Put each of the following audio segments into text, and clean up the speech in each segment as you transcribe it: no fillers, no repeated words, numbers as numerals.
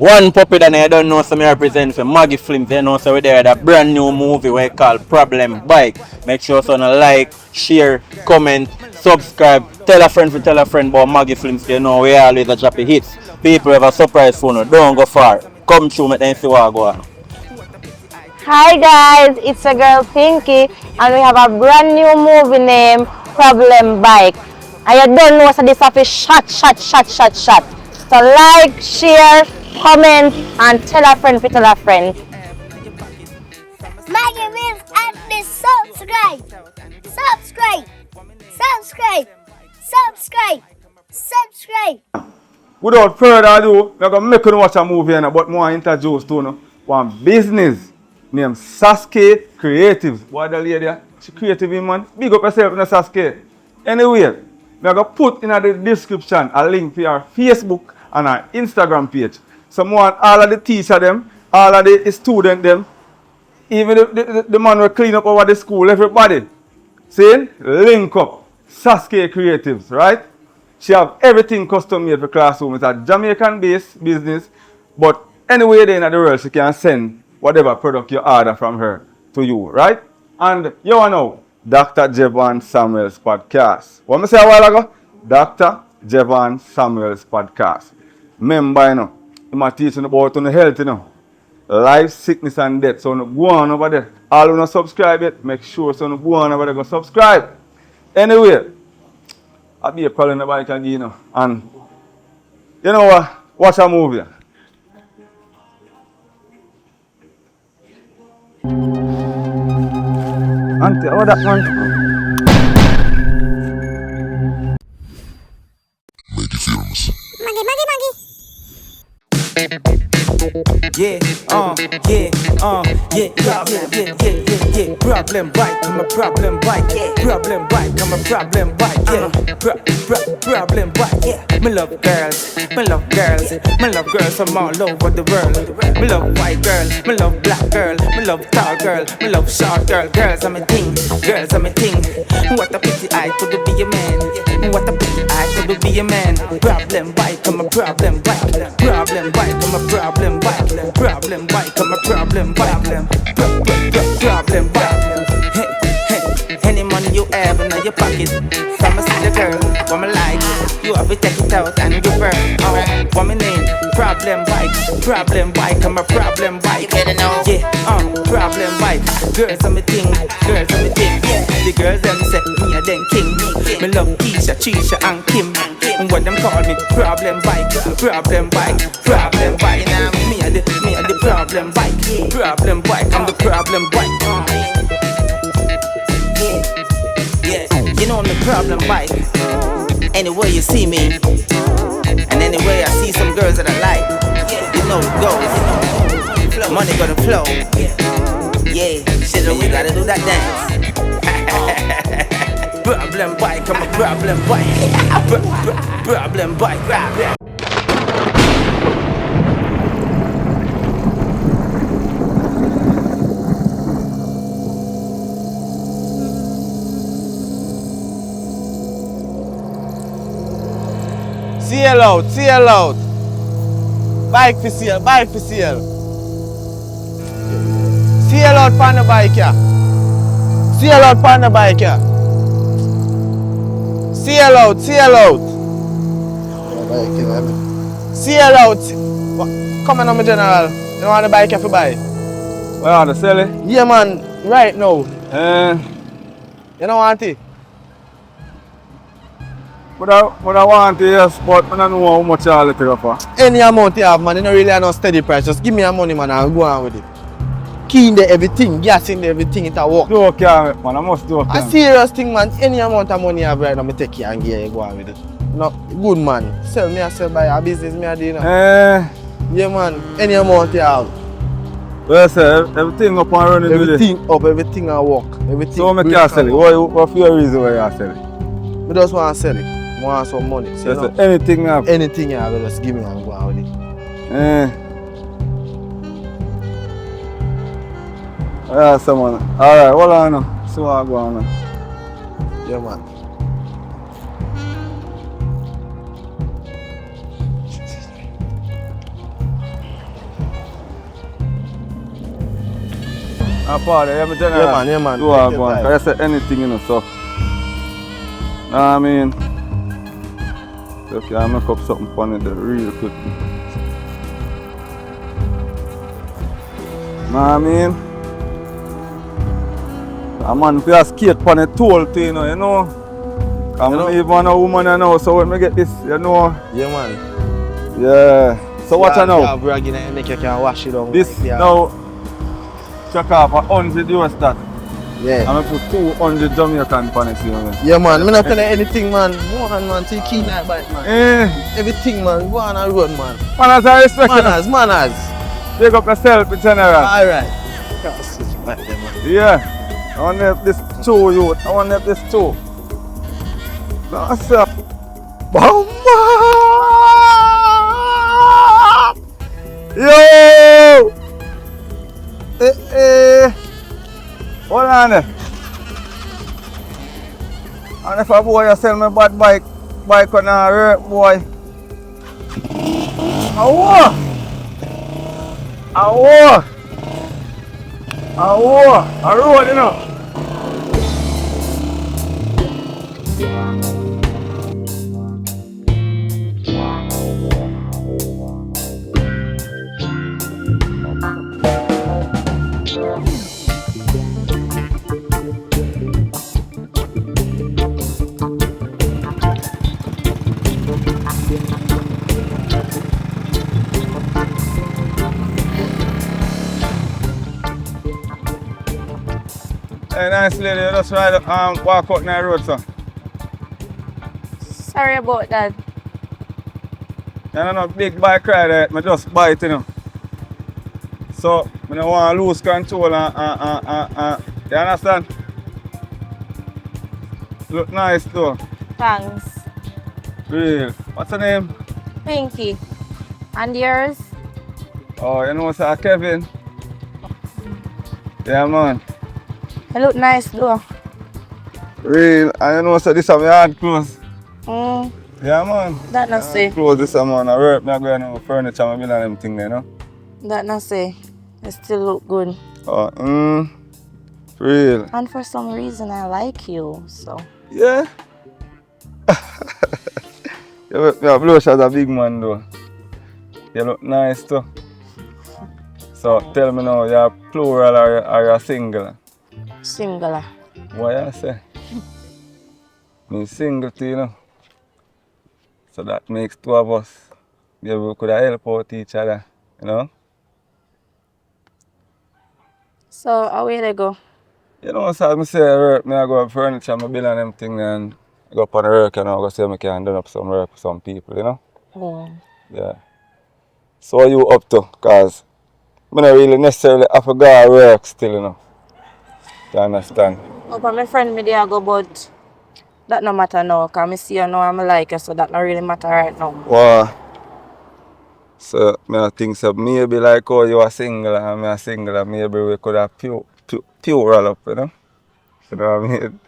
One puppy that I don't know, so I represent for Maggie Films. You know, so we're there that brand new movie we call Problem Bike. Make sure so like, share, comment, subscribe, tell a friend about Maggie Films. You know, we always a drop hits. People have a surprise for you. Don't go far. Come through, make them see what go on. Hi guys, it's a girl Pinky and we have a brand new movie named Problem Bike. And you don't know so this stuff is shot. So like, share, comment and tell a friend to tell a friend. Maggie Mills and the subscribe. Without further ado, we're going to make you watch a movie now, but more introduce to one business named Sasuke Creatives. What the lady, she creative man. Big up yourself in the Sasuke. Anyway, we're going to put in the description a link to our Facebook and our Instagram page. So more all of the teacher them, all of the student them, even the man will clean up over the school, everybody. See? Link up. Sasuke Creatives, right? She have everything custom made for classroom. It's a Jamaican based business, but anywhere there in the world she can send whatever product you order from her to you, right? And you know, Dr. Jevan Samuel's podcast. What I say a while ago? Dr. Jevan Samuel's podcast. Remember, you know, I'm teaching about health, you know. Life, sickness and death. So go on over there. All who not subscribe yet, make sure so go on over there, go subscribe. Anyway, I'll be a problem about it, you know. And you know what? Watch a movie. Auntie, how that man? Maggie Films. Maggie. Yeah. Problem bike, I'm a problem bike. Problem bike, I'm a problem bike. Yeah. Problem bike. Me love girls, me love from all over the world. Me love white girl, me love black girl, me love tall girl, me love short girl. Girls are my thing. What a pity I could be a man. What a pity I could be a man. Problem bike, I'm a problem bike. Problem bike, I'm a problem bike. Problem bike, I'm a problem bike. Problem bike. Hey, any money you have in your pocket, from a see the girl, what I like, you have to take it out and give her. What my name? Problem bike, I'm a problem bike. Yeah, problem bike. Girls are my thing. Yeah, the girls them say me a them king. Me love Keisha, Trisha and Kim. And what them call me problem bike. Now me a the problem bike. I'm the problem bike. Yeah, you know I'm the problem bike. Anywhere you see me, and anywhere I see some girls that I like, you know it goes. Money gonna flow. Yeah, shit, we gotta do that dance. Problem bike, I'm a problem bike. Problem bike. CL out. Bike for sale. CL out on the bike, yeah. CL out. CL out. Come on, my general. You don't want the bike to buy? Well, want to sell it? Yeah, man. Right now. You don't want it? But I want it, yes, but I don't know how much I'll let it for. Any amount you have, man. You don't really have no steady price. Just give me your money, man, and I'll go on with it. Key in there, everything. Gas in there, everything. It'll work. Do okay, man. I must do okay. A serious thing, man. Any amount of money you have right now, I take care and give you go on with it. No, good, man. Sell me, I sell by a business, me, I do, you know. Yeah, man. Any amount you have. Well, sir, everything up and running with it. Everything will work. Everything. So, I can't sell it. What's your reason why you sell it? I just want to sell it. I want some money. So, yes, sir. Anything you have? Anything you have, just give me and go on with it. Yeah, someone. Alright, hold on now. See what I go on now. Yeah, man. Party, yeah, me general. Yeah, man. Do I go on? Cause I say anything, you know, so. Nah, I mean. Okay, I'll make up something funny there real quick. Nah, I mean. A man fi a skate on a toll thing, you know. I'm even a woman you know, so when I get this, you know. Yeah, man. Yeah. So watch out now. Yeah, bragging and make you can wash it down. This yeah. now, check off $100 that. Yeah. I'm gonna put 200 Jamaican on it, you know. Yeah, man. I'm not telling anything, man. More than man, till key night bite, man. Everything, man. Go on and run, man. Manners I respect Manners. Take up yourself in general. Alright. Yeah. I want to have this two, you. I want to have this two. That's up. Bomba! Yo! Hold on there. And if a boy you sell me bad bike on a work, boy. Awo! A road, you know. Hey, nice lady, you just ride walk out the road, sir. Sorry about that. I don't know, big bike rider, I just buy it, you know. So, I don't want to lose control you understand? Look nice though. Thanks. Real. What's your name? Pinky. And yours? Oh, you know, sir, Kevin. Yeah, man. You look nice though. Real. And you know, so this is my hard clothes. Yeah, man. That not say. Clothes this man. I work, I go on furniture, I build them things, you know. That not say. You still look good. Oh, real. And for some reason I like you, so. Yeah. Your blush as a big man though. You look nice too. So tell me now, you're plural or you're single? Singular. What you say? Me single too, you know. So that makes two of us. Yeah, we could help out each other, you know? So how will they go? You know, so I say I work, I go up furniture, I build on them thing and I go up on the work and I go see if I can do up some work for some people, you know? Yeah. So what you up to? Cause I don't really necessarily have to go to work still, you know. You understand? Oh, but my friend me there go, but that no matter now, cause I see you know I'm like you, so that not really matter right now. Wow. So I think so maybe like oh you are single and me a single and maybe we could have plural up, you know? You know what I mean?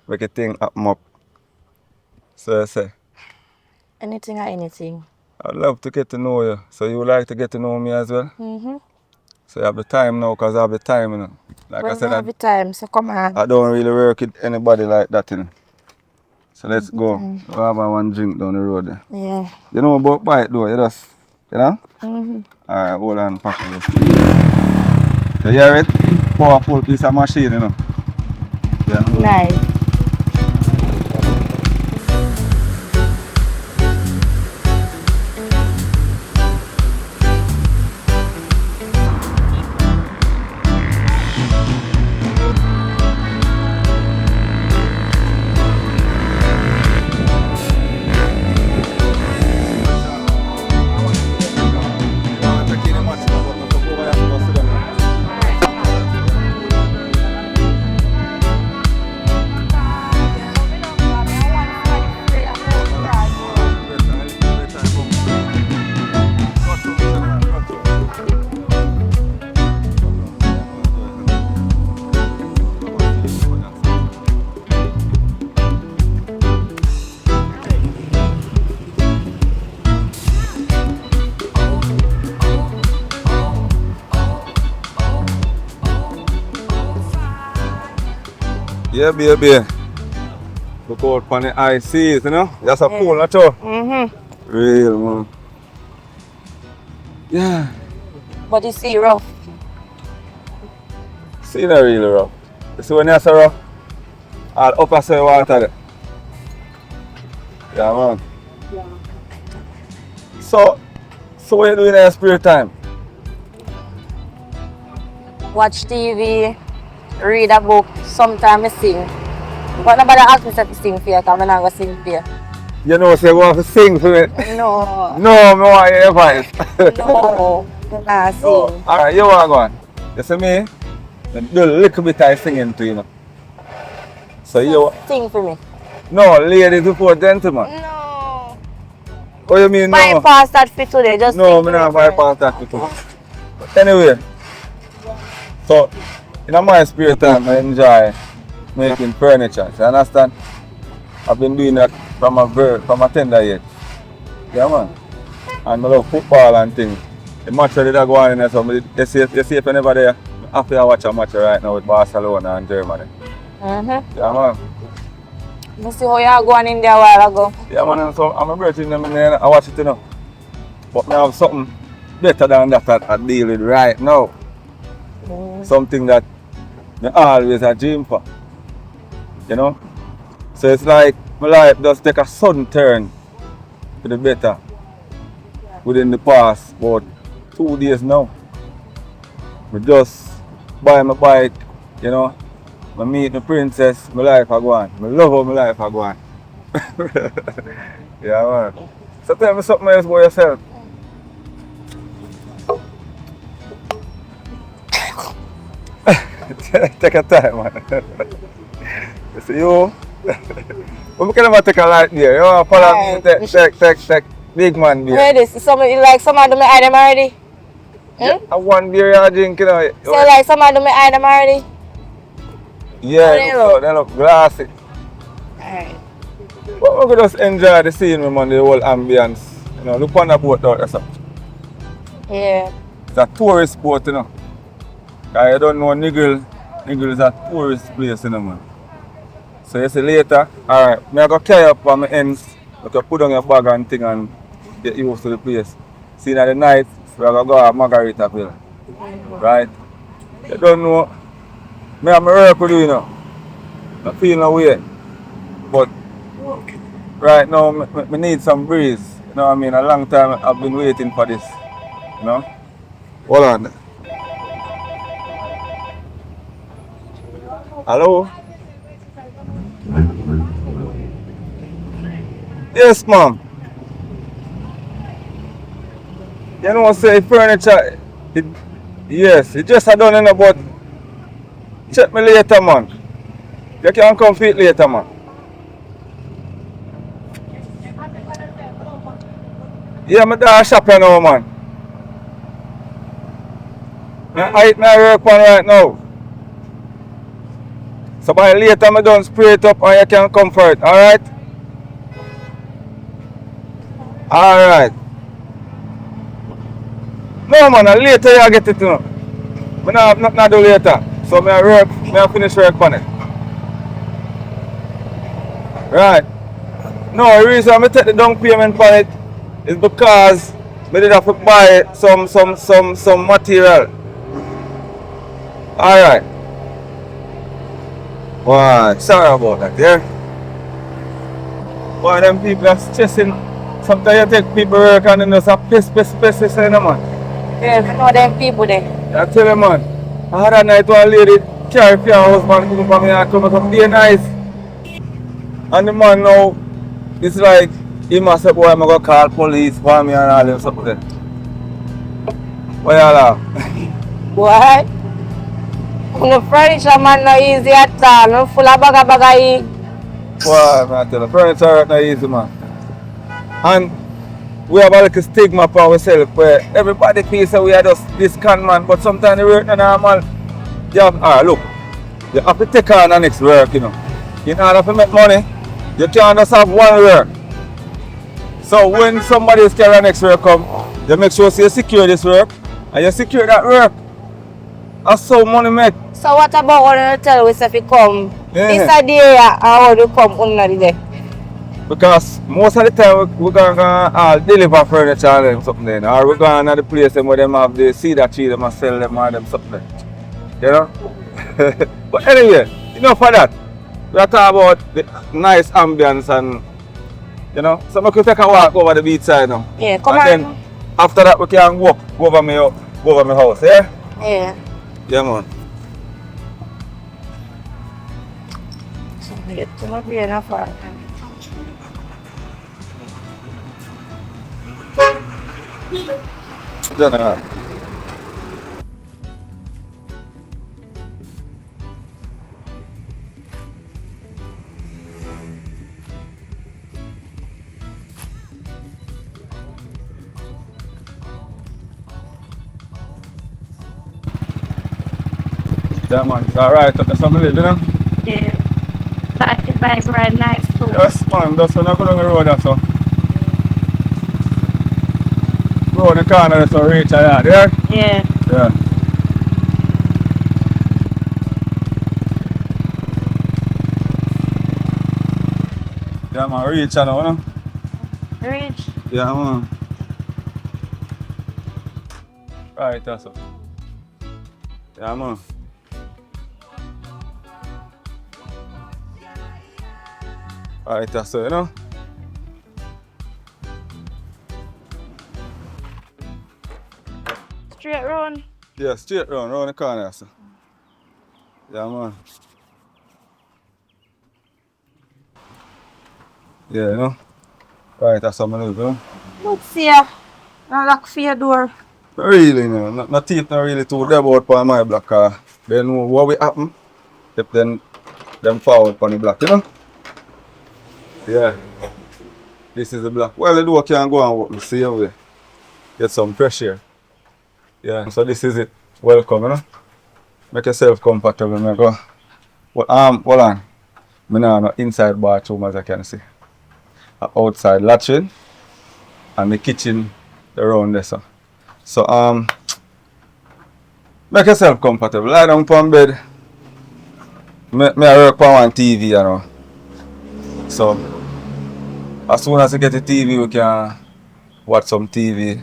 Make a thing happen up. So I say. Anything or anything. I'd love to get to know you. So you would like to get to know me as well? So you have the time now because I have the time, you know. Like Well, I said, have the time, so come on. I don't really work with anybody like that, you know. So let's go. We'll have one drink down the road there. Yeah. You know about bike though, you just, you know? Alright, hold on, pack it. So you hear it? Powerful piece of machine, you know. Yeah. Nice. Yeah, baby. Look out for the high seas, you know? That's a pool, not true? Real, man. Yeah. But you see rough. See that really rough. You see when you say rough? All upper side water there. Yeah, man. So what you doing in your spare time? Watch TV, read a book, sometimes I sing. But nobody ask me to sing for you, because I'm not going to sing for you. You know, say you want to sing for me? No. No, I want your advice. No. I'm not sing. Alright, you want to go on? You see me? I do a little bit of singing to you know. So you... Sing for me. No, ladies before gentlemen. No. What you mean no? Bypass that for today, just No, sing I'm for not me. bypass that with you. But anyway, so in my spare time I enjoy making furniture. You understand? I've been doing that from a tender age. Yeah man. And I love football and things. The match that I go on in there, so you see if anybody there, after I watch a match right now with Barcelona and Germany. Yeah man. You see how you go on in there a while ago? Yeah man, and so I'm a virgin and I watch it you know. But I have something better than that I deal with right now. Something that I always a dream for. You know? So it's like my life does take a sudden turn to the better within the past about 2 days now. I just buy my bike, you know. I meet my princess, my life I go on. I love how my life I go on. Yeah man. So tell me something else about yourself. Take a time man. You see you? We can take a light beer. You want to follow me? Take big man beer. Where is this? Some of them I them already? Yeah, one beer you drink, you know. So like some of them I them already? Yeah, they look glassy. Alright. But we could just enjoy the scene, man, the whole ambience. You know, look on the boat out there. So. Yeah. It's a tourist spot, you know. I don't know Niggle. Niggle is a tourist place, you know, man. So you see later, alright, I go carry up on my ends, you can put on your bag and thing and get used to the place. See at the night, we are going to go to Margaritaville. Right? You don't know, I have my work to do, you know. I feel no way. But right now, I need some breeze. You know what I mean? A long time I've been waiting for this. You know? Hold on. Hello? Yes, ma'am. You know, say furniture, yes, it just I don't know, but check me later, man. You can come fit later, man. Yeah, I'm at shop here now, man. I work one right now. So by later, I'm done spray it up and you can come for it, alright? Alright. No man, later you get it, you know. I not do later. So I finish work on it. Right. No, the reason I take the down payment on it is because I did have to buy some material. Alright. Wow, sorry about that, yeah? Why them people are stressing. Sometimes you take people work and then there's a piss, you know, man. Yeah, I know them people there. I tell you, man, I had a night one lady carry for her husband come from here and come up be nice. And the man now, it's like, he must say, boy, I'm going to call police for me and all them stuff there. Why you laugh? What? No furniture man no easy at all. No full of baga. Boy, man, I tell you, furniture not easy, man. And we have a little stigma for ourselves where everybody feels that we are just this con man, but sometimes the work not normal. You have, look, you have to take on the next work, you know. In order to make money, you can't just have one work. So when somebody is carrying the next work come, you make sure you secure this work and you secure that work. That's how money make. So what about when you tell us if you come This Yeah. a the area how you come under there. Because most of the time we're gonna deliver furniture and them something then. Or we're going to the place them where them have the cedar tree them and sell them or them something then. You know? But anyway, enough for that. We are talking about the nice ambience and you know. So we could take a walk over the beach side now. Yeah, come And on. then after that we can walk go over my house, yeah? Yeah. Yeah man. So we get to not be enough for Yeah, man. Yeah man, it's alright. That's how we live, you know? Yeah. That the bike ride nice too. Yes man, that's when I go down the road that's so. Round the corner so reach a yard, yeah? Yeah. Yeah. Yeah man, reach now, you know? Reach. Yeah man. Right, that's so. Yeah man. Right, that's so, you know? Straight round. Yeah, straight round the corner so. Yeah man. Yeah, you know? Right, that's how I live, you know? Let's see ya. Now lock for your door. Not really, you know. Not teeth not really too there about on my block they know what will happen if then them forward on the block, you know? Yeah. This is the block. Well the door can go and walk the same way. Get some fresh air. Yeah. So this is it. Welcome, you know? Make yourself comfortable, man. Go. Well, hold on. Me now no inside bathroom as I can see. A outside latrine and the kitchen around there. So make yourself comfortable. Lie down on bed. Me I work on one TV, you know. So as soon as you get the TV we can watch some TV.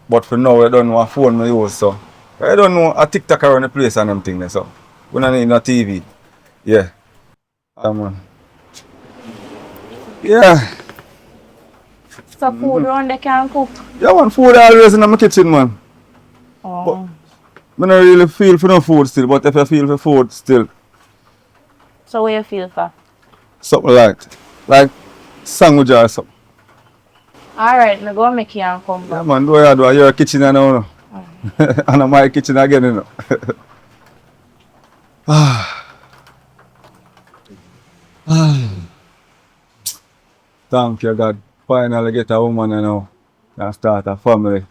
But for now I don't know what phone me use so. I don't know a TikTok around the place and them thing there, so we don't need no TV. Yeah. Yeah. So food round they can cook. Yeah man, food always in my kitchen man. Oh. I don't really feel for no food still, but if I feel for food still, So what you feel for? something like sandwich or something. Alright, me go make you and come Yeah back. man, do you do your kitchen now, no? And my kitchen again, you know. Thank you God. Finally get a woman you know and start a family.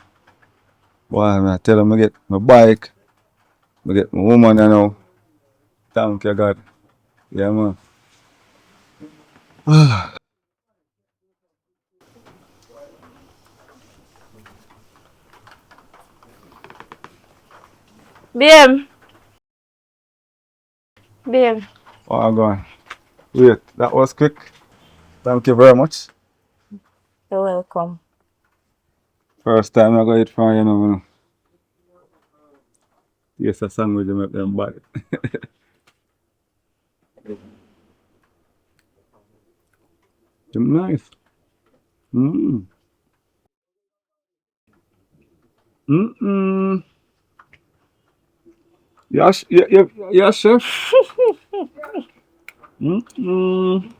Boy, I tell them I get my bike, I get my woman you know. Thank you God. Yeah man. Babe. Babe. Oh God. Wait, that was quick. Thank you very much. You're welcome. First time I got it from you know. Yes, a sandwich they make them bad. Them nice. Mm. Mm-mm. Yes, yeah, chef. Mm-mm.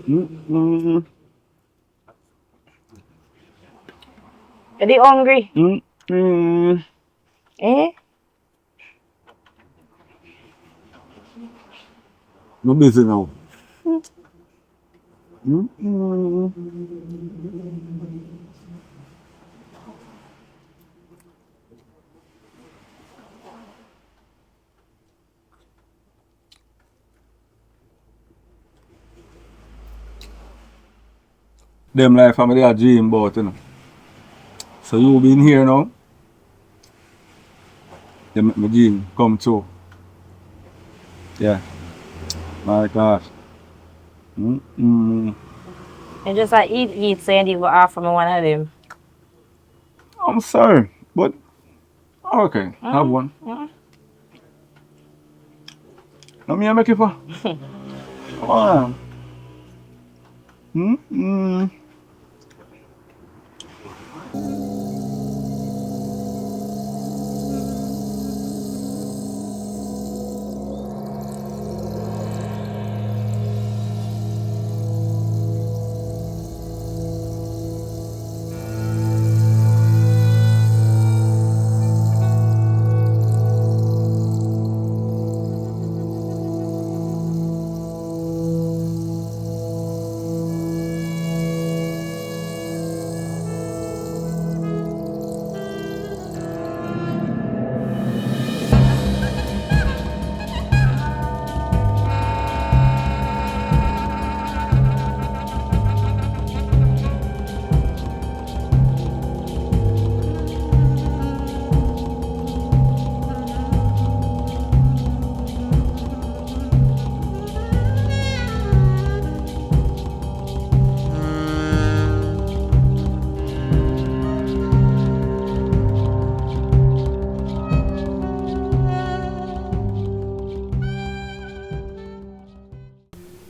Mm-mm. Are you hungry? Mm-mm. Eh? I'm busy now. Mm-mm. Them life family a dream about, you know. So you been here now, they make my dream come true. Yeah. My gosh. Mm-mm. And just like eat, Sandy will offer me one of them. I'm sorry, but okay, have one. Let me make it for. Come on. Mm-mm.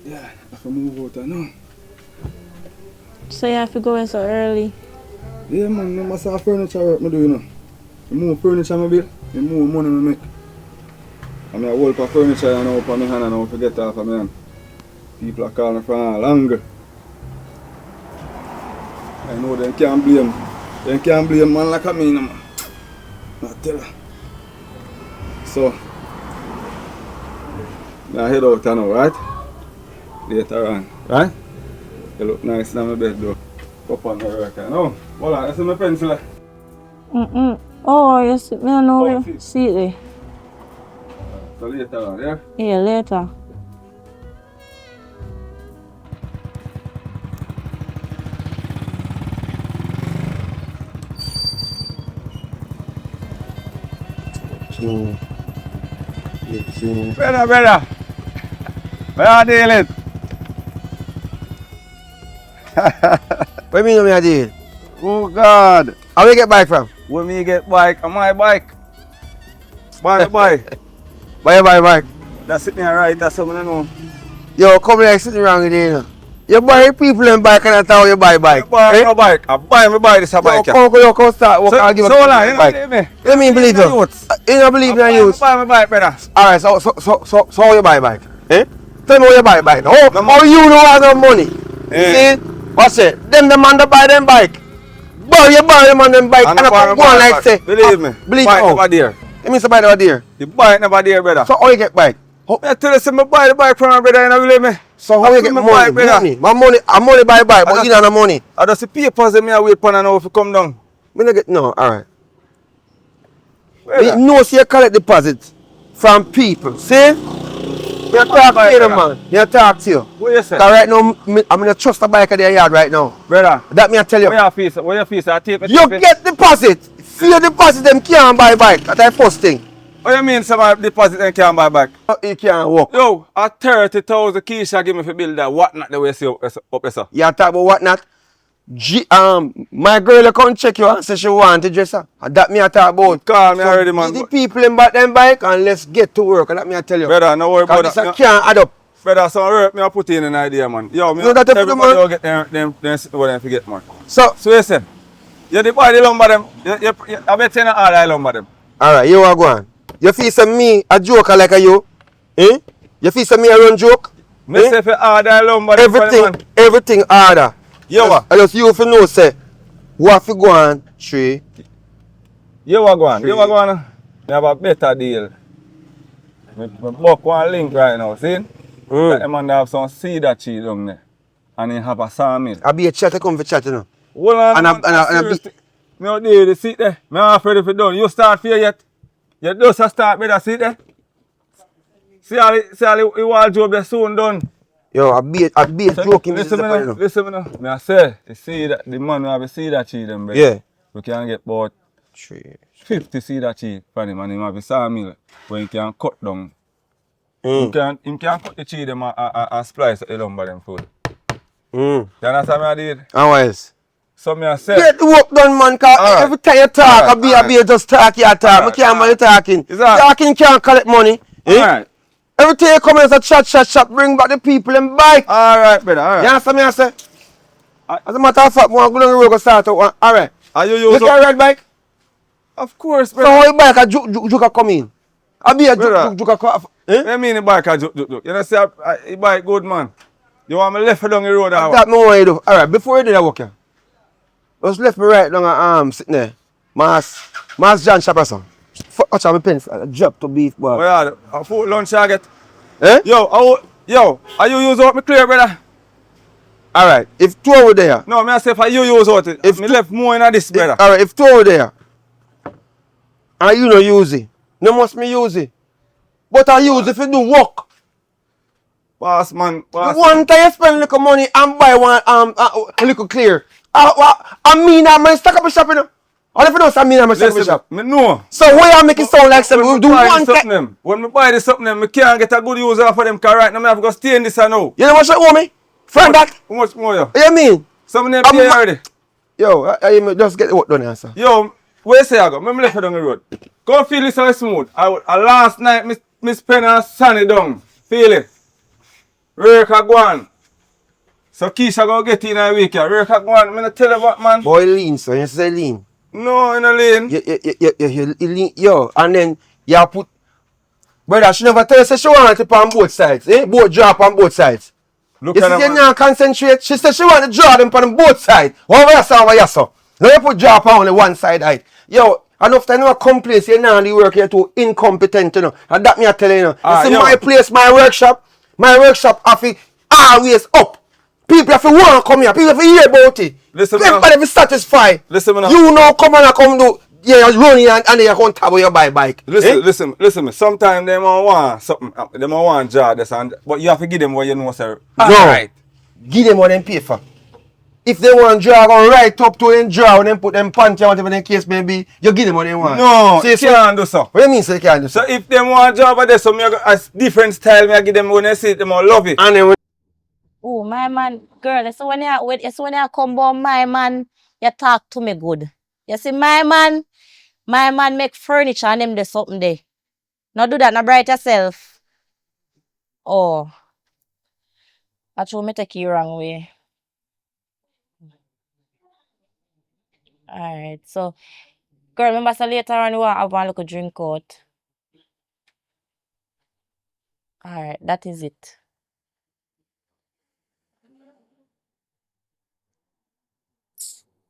Yeah, I have to move out now. So you have to go in so early. Yeah, man, no matter furniture work I do, you know. I move furniture I build, I move money I make. I mean, I hold for furniture and up on my hand and I forget off of my hand. People are calling from long. I know they can't blame. They can't blame man like me, man. I tell you. So, I head out now, right? Later on, right? You look nice in my bed though. Up on the work, you know. Hold on, that's my pencil. Oh, you see, I don't know Oh, you see it there. So later on, yeah? Yeah, later. Brother. Where are you dealing? What mean me a deal? Oh God. How we get bike from? When me get bike, on my bike. Buy my bike. Buy bike. That's it there right, that's something I know. Yo, come like sitting around with you know. You buy people and bike and that's how you buy bike. I buy my bike. I buy my bike, this a bike. Come start work and give so a hold on, you bike. don't believe me? You mean believe you? You don't believe in use? I buy my bike, brother. Alright, so how you buy bike? Eh? Tell me how you buy bike. How you don't have no money? Eh. See? What's it? Them the man that buy them bike. Boy, you buy them on them bike and I come go on like say. Believe me. Believe bike me. never there. You mean somebody over there? The bike never there, brother. So how you get bike? I tell you, I buy the bike from my brother, you don't believe me? So how you get money? Bike, brother. I money buy bike, but you don't have money. I just see papers that me I wait for now if you come down. Me no get no, alright. Brother. You know, see you collect deposits from people. See? Me a talk to you, man. Me a talk to you. What you say? Cause right now, I'm gonna trust a bike at their yard right now. Brother. That me I tell you. What your face? I tape it. You get deposit. If you deposit, them can't buy bike. That's the first thing. What you mean somebody deposit and can't buy back? You can't walk. Yo, at 30,000 Keisha give me for build that. What not the way see up there, sir? You talk about what not? My girl you come check you and say she want to dress her. That me I talk about. Call me already, man. The people in back them bike and let's get to work. That me I tell you. Brother, no worry about Cause that. this can't add up. Brother, some work me I put in an idea, man. Yo, me No, that everybody man. will get them sit over there and forget, man. So You say, you the boy the lumber them. I bet you not all I lumber them. alright, you are going. You feel some me a joker like a you? Eh? You feel some me a run joke? Me say for all I lumber them for the man. Everything harder. Yo, what? I just you for know say what have to go on tree. You what going? You what going? Me have a better deal. Me book one link right now, see? That man have some cedar tree down there. And he have a sawmill. I be a chat to come for chat, you know. Hold on, And seriously. Me out there, the seat there. Me half ready for done. You start fear yet? You just start better seat there. See all the wardrobe there soon done. Yo, I be a joking business. Listen me now. Me I say, the man who have a cedar tree them, bro. Yeah. We can get about 50 cedar tree from him and him have a sawmill where he can cut down Him can cut the tree them and splice the lumber them food. You understand me I did? And what else? So me I say. Get the work done, man, cause Alright. every time you talk, I be just talk your talk. I Alright, can't man talking. Is that- Talking can't collect money. Alright. Every time you come in as a chat, bring back the people and bike. Alright, brother, You alright. understand me I say? As a matter of fact, I'm going to go start out one. Alright. Are you You use can ride bike? Of course, So brother. how you bike a juke come in? I be a Brother. juke come. What do you mean the bike a juk. You know say the bike good man. You want me left down the road or what? That me want you do. Alright, before you do that work here. Just left me right down at sitting there. Mass John Shopper son. Watch out my pens. Drop to beef bar. Oh yeah, a full lunch I get. Eh? Yo, are you use out me clear, brother? Alright, if two over there. No, me I say for you use out it. If Me two- left more in this, brother. Alright, if two over there. And you no use it. No must me use it. But I use it if you do work. Boss man, boss. The one time you spend a little money and buy one a little clear. I mean I might stack up a shop, you know. All if you don't say I mean I might stack up a Listen, shop. me know. So why you make it sound like something? We do one time. When me buy this something, me can't get a good use out for them car right now. Me have to go stay in this and now. You know what you owe me? Friend that? How much more yo? What you mean? Some name I'm pay ma- already. Yo, I just get the work done here, sir. Yo, where say I go? Me left it down the road. Go feel it so smooth. Last night me spend a sunny down. Feel it. Work a go on. So Keisha gonna get in a week. Work a go on. Me not tell you what man. Boy lean, so you say lean. No, in a lane. You lean, yo, and then you put. Brother, she never tell you say she want it on both sides, eh? Both drop on both sides. Look You at see, that you man. now concentrate. She said she want to draw them on both sides. Over your so. Now you put drop on only one side height. Yo, enough time you complain, say now the work here too incompetent, you know. And that me I tell you, you know. You see yo. my place, my workshop have to always up. People have to want to come here. People have to hear about it. Listen, Everybody have to satisfy. Listen, man. You know, come on and come do. Yeah, you run here and then you come tap your bike. Listen, listen me. Sometimes they might want something. They might want job this and but you have to give them what you know, sir. No. Alright. Give them what them pay for. If they want draw, go right up to them draw and then put them panty or whatever the case may be, you give them what they want. No, See, you can't do so. What do you mean, so you can't do So so? if they want job at this, so me a different style, me I give them when they see it, them all love it. And then when Oh, my man, girl, you see when you come born, my man, you talk to me good. You see, my man make furniture and them do something there. Not do that, not bright yourself. Oh. I told me take you wrong way. Alright, so, girl, remember so later on you want to have one little drink out. Alright, that is it.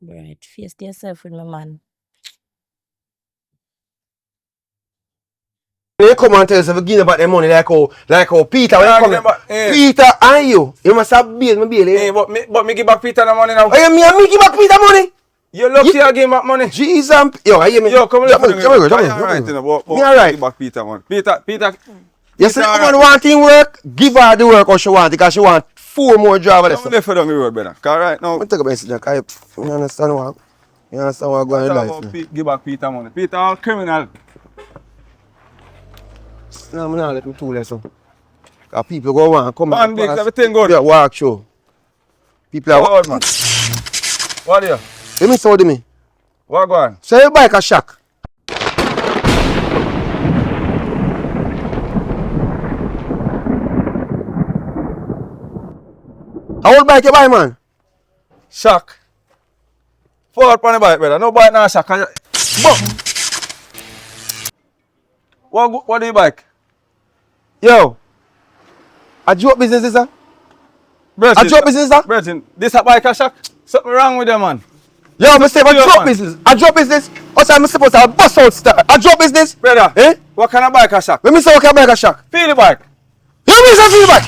Right, face to yourself with my man. you come and tell us if you give about them money like how Peter, when Yeah, you give them come back, eh. Peter and you must have bail, Hey, but me give back Peter the money now. Oh, you mean me give back Peter money? You lucky you give back money. Jesus, yo, I hear me. Yo, come Jump on, on, jump on, jump on, alright, you know, but Me alright. give back Peter one. Peter. You see, Peter, woman want in work, give her the work or she want because she want 4 more drivers. I'm left down the road, brother. Cause right now, Let me take a message, you understand what? You understand what going on in talk life? about now? give back Peter money. Peter all criminal. No, I'm not let me too less. Because people go on, come Man, big, everything good. Yeah, walk show. People are What man? What here? Let me say what do me. What go on? So your bike a shock. How old bike you buy, man? Shock. Forward on the bike, brother. No bike now shock. Boom. What do you bike? Yo. A joke business is that? A joke business is that? Brethren, this a bike a shock. Something wrong with them, man. Yo, I say a Yo, joke man. business. A joke business. Also, I'm supposed to have bus out start. A joke business. Brother, Eh? what kind of bike a shock? Let me say what can bike a shock. Feel the bike. You mean something bike?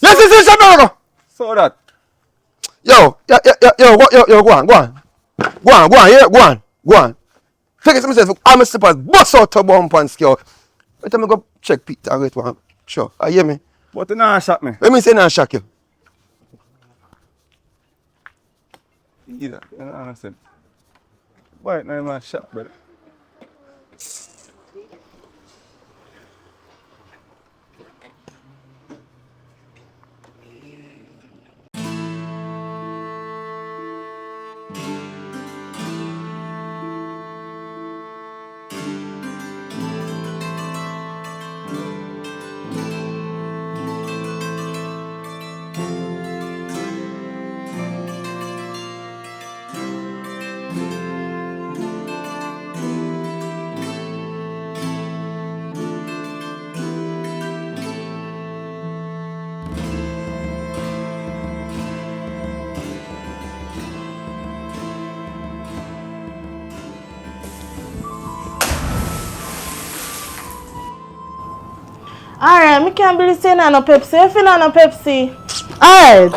Yes, it's in America. So that. Yo, go on. Yeah, go on. Take it to myself. I'm a slippers, bust out to bump and scale. Let me go check Peter and wait one. Sure, I hear me. But you not shock me. Let me say now shock you. Either. You don't understand. Bike not even shock, brother. Alright, me can't believe saying no Pepsi. If you know no Pepsi. Alright.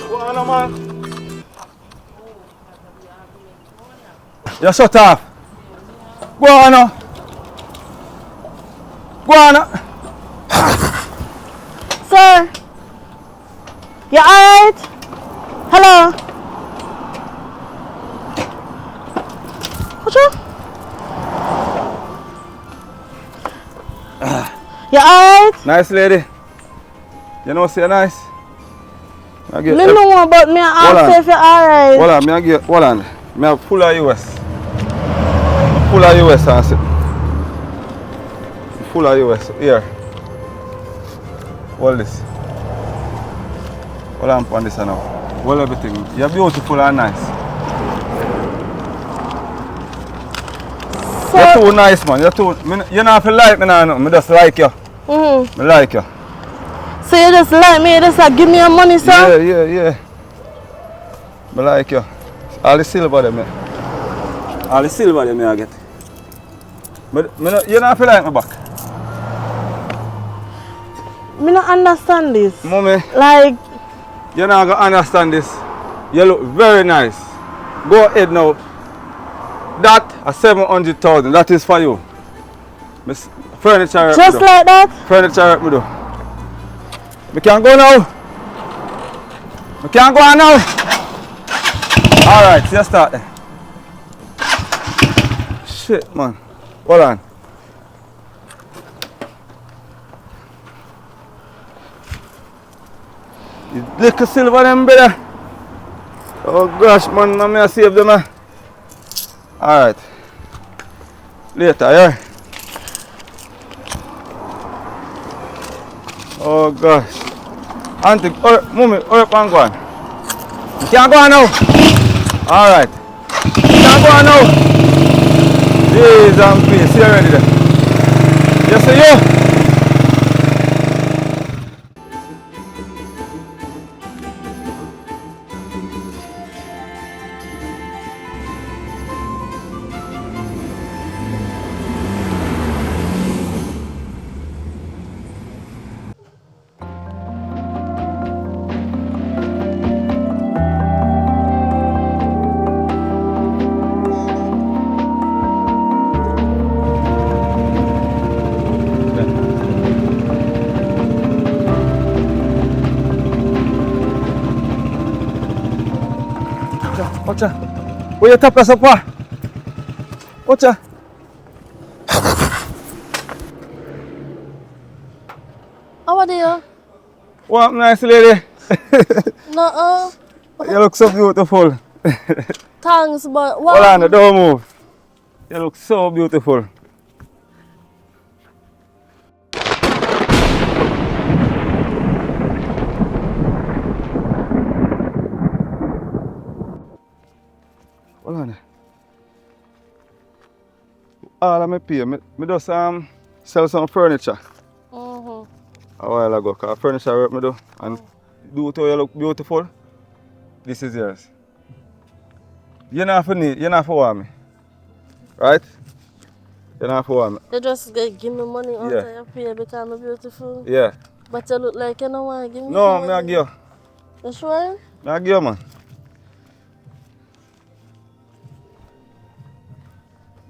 Go on, man. You shut off. Go on now. Go on now. Sir. You alright? Hello? What's up? You alright? Nice lady. You know, say nice. I get Me know about me Hold ask on. if you alright. Hold on, me I get, hold on. Me a full of US. Full of US, I say. Full of US. Here. Hold this. Hold on on this now. Hold everything. You're beautiful and nice. So, You're too nice, man. You're too. You not feel like me now. Me just like you. Me like you. So you just like me, you just like give me your money, sir? Yeah. Me like you. All the silver them, me. All the silver them I get. You not feel like me back. Me not understand this. Mommy, Like, you're not gonna understand this. You look very nice. Go ahead now. That a 700,000. That is for you. Miss furniture. rep just me do. like that? Furniture rep me do. We can go now. We can go on now. All right, so you start then. Shit, man. Hold on. You little silver them, brother. Oh gosh, man, I may save them. All right. Later, yeah. Oh gosh. Auntie, mommy, hurry up and go on. You can't go on now. All right. You can't go on now. Jeez, I'm pleased. You ready then? Yes, sir, you. Watch out. Where you tap us up? Watch out. How are you? What nice lady. No, You look so beautiful. thanks, but Hold what? on, don't move. You look so beautiful. Hold on. All of me pay. Me just sell some furniture a while ago. Cause furniture work me do. And do to you look beautiful. This is yours. You not for need, you not for want me. Right? You not for want me. You just give me money Yeah. until you pay because I'm beautiful. Yeah. But you look like you don't want to give me No, money. me I give you. You sure? Me I give you, man.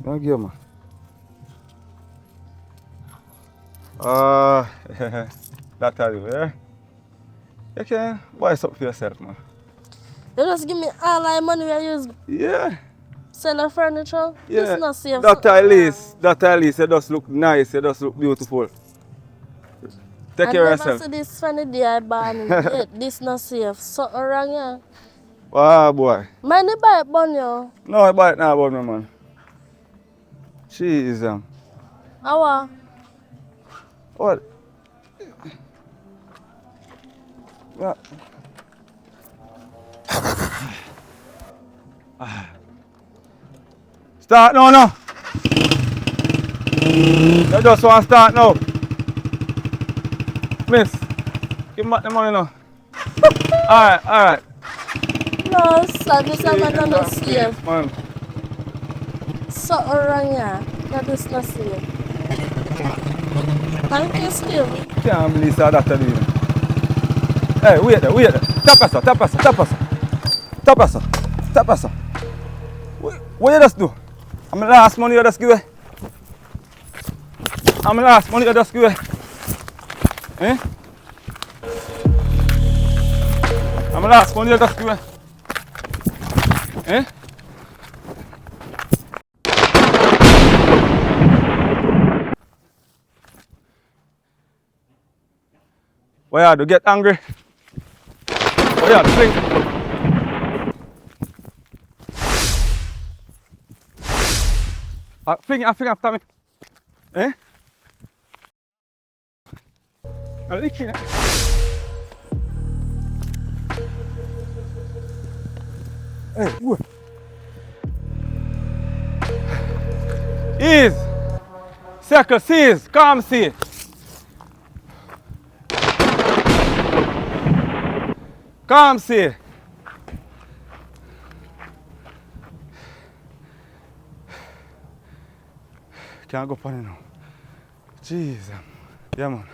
Me I give you, man. That tell you, yeah? You can buy something for yourself, man. You just give me all my money I use Yeah. sell the furniture. Yeah. This not safe. That at least, you just look nice, you just look beautiful. Take care of I never yourself. see this funny day I born yet. This not safe. Something wrong here. Wow, boy. Mind the bike bun you. No, I buy it now about me, man. Jeez, How? What? Yeah. Start now, no. You just want to start now. Miss, give back the money now. Alright. No, sir, this is not no same. Man. Something wrong here. That is not same. Thank you still. Can't believe that to do. Hey, wait there. Tap us. What you just do? I'm the last money you just give away. Eh? I'm the last money you just give away. Eh? What you do? Get angry? What you do? Fling? Fling after me. Eh? I'm licking it. Hey, what? Ease. Circle, seize, calm, see. Calm, see. Can't go funny now. Jeez. Yeah, man.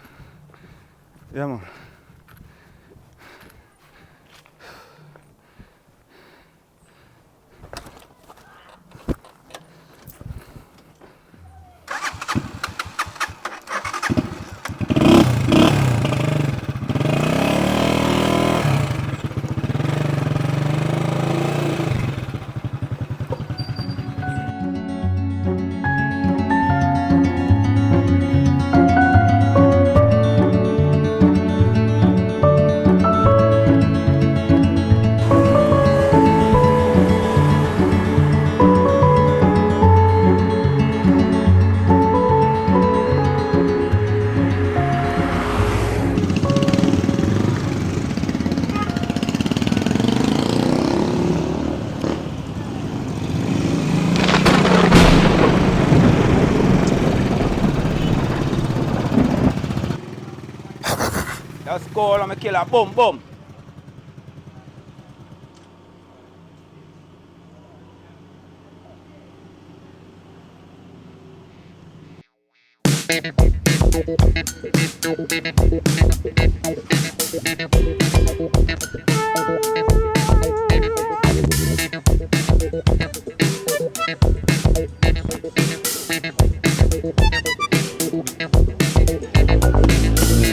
Let's go, I'm a killer. Boom.